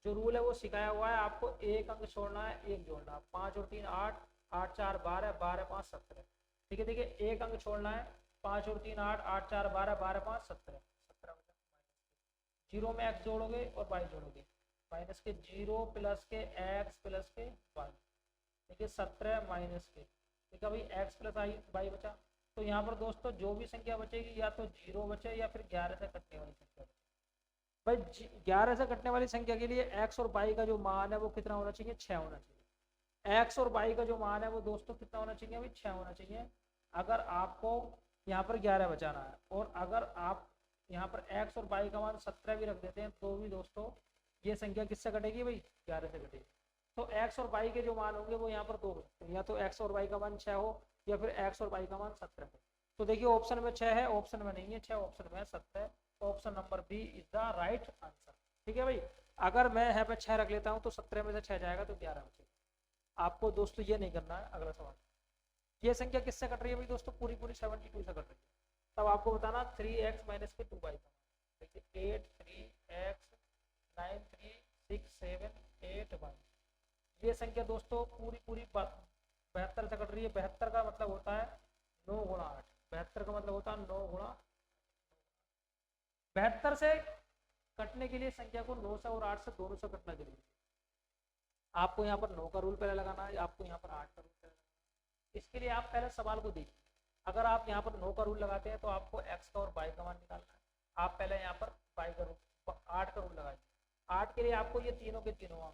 जो रूल है वो सिखाया हुआ है। आपको एक अंक छोड़ना है, एक जोड़ना है। 5 और 3 8, 8 4 12, 12 5 17, ठीक है। देखिए एक अंक छोड़ना है, 5 और 3 8, 8 4 12, 12 5 17, 17 जीरो में x जोड़ोगे और y जोड़ोगे, माइनस के 0 प्लस के x प्लस के y, देखिए 17 माइनस के, ठीक है भाई x प्लस y बचा। तो यहाँ पर दोस्तों जो भी संख्या बचेगी या तो 0 बचे या फिर 11 से कटने वाली संख्या बचे। भाई 11 से कटने वाली संख्या के लिए x और y का जो मान है वो कितना होना चाहिए? 6 होना चाहिए। x और y का जो मान है वो दोस्तों कितना होना चाहिए भाई? 6 होना चाहिए। अगर आपको यहाँ पर 11 बचाना है, और अगर आप यहाँ पर x और y का मान 17 भी रख देते हैं तो भी दोस्तों ये संख्या किससे कटेगी भाई? 11 से कटेगी। तो x और y के जो मान होंगे वो यहाँ पर दो होंगे, या तो x और y का मान 6 हो या फिर x और y का मान 17 हो। तो देखिए ऑप्शन में 6 है, ऑप्शन में नहीं है 6, ऑप्शन में 17। Option number B is the right answer. ठीक है भाई। अगर मैं यहाँ पे 6 रख लेता हूँ तो 17 में से 6 जाएगा तो 11 बचेगा। आपको दोस्तों ये नहीं करना है। अगला सवाल, ये संख्या किससे कट रही है भाई दोस्तों? पूरी पूरी 72 से कट रही है। तब आपको बताना 3x माइनस के 2y का। देखिए 8 3x 9 3 6 7 8 y, ये संख्या दोस्तों पूरी पूरी 72 से कट रही है। 72 का मतलब होता है 9 गुणा 8। 72 का मतलब होता है 9 गुणा। 72 से कटने के लिए संख्या को 9 से और 8 से दोनों से कटना जरूरी है। आपको यहाँ पर 9 का रूल पहले लगाना है, आपको यहाँ पर 8 का रूल पहले लगाना है। इसके लिए आप पहले सवाल को देखिए। अगर आप यहाँ पर 9 का रूल लगाते हैं तो आपको x का और y का मान निकालना है। आप पहले यहाँ पर y का रूल 8 का रूल लगाइए। 8 के लिए आपको ये तीनों के तीनों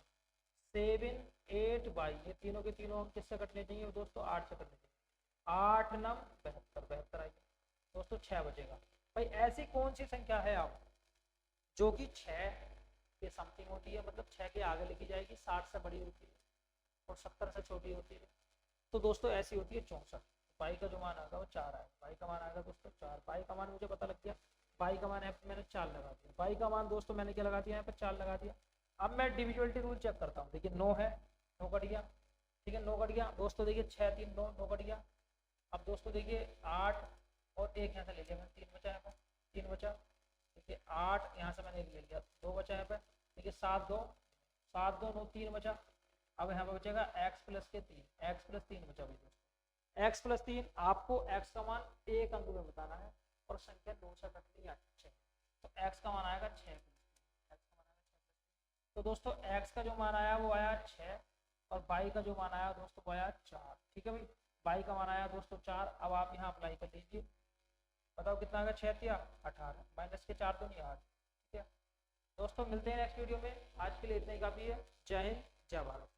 7 8 बाई, ये तीनों के तीनों हम किससे कटने चाहिए दोस्तों, 8 से कटने चाहिए। 8 नम 72, 72 आइए दोस्तों, 6 बचेगा। भाई ऐसी कौन सी संख्या है आप जो कि 6 के समथिंग होती है, मतलब 6 के आगे लिखी जाएगी, 60 से बड़ी होती है और 70 से छोटी होती है? तो दोस्तों ऐसी होती है 64। बाई का जो मान आएगा वो 4 आएगा, बाई का मान आएगा दोस्तों 4। बाई का मान मुझे पता लग गया, बाई का मान यहाँ पे मैंने 4 लगा दिया। बाई का मान दोस्तों मैंने क्या लगा दिया, यहाँ पे 4 लगा दिया। अब मैं डिविजिबिलिटी रूल चेक करता हूँ। देखिए 9 है, 9 कट गया, ठीक है 9 कट गया दोस्तों। देखिए 6 3 9, 9 कट गया। अब दोस्तों देखिए 8 और 1 यहाँ से ले लिया मैंने, 3 बचा यहाँ पे, 3 बचा। देखिए 8 यहाँ से मैंने ले लिया, 2 बचा यहाँ पे। देखिए 7 2 7 2 9 3 बचा। अब यहाँ पे बचेगा x प्लस के 3, x प्लस 3 बचा भाई दोस्तों, x प्लस 3। आपको x का मान एक अंक में बताना है और संख्या 2 से कटनी है 6, तो x का मान आएगा 6। तो दोस्तों x का जो मान आया वो आया 6 और y का जो मान आया दोस्तों वो आया 4। ठीक है भाई, y का मान आया दोस्तों 4। अब आप यहाँ अप्लाई कर लीजिए, बताओ कितना आएगा, 6 या 18, माइनस के 4 तो नहीं 8। ठीक है दोस्तों, मिलते हैं नेक्स्ट वीडियो में। आज के लिए इतना ही काफ़ी है। जय हिंद, जय भारत।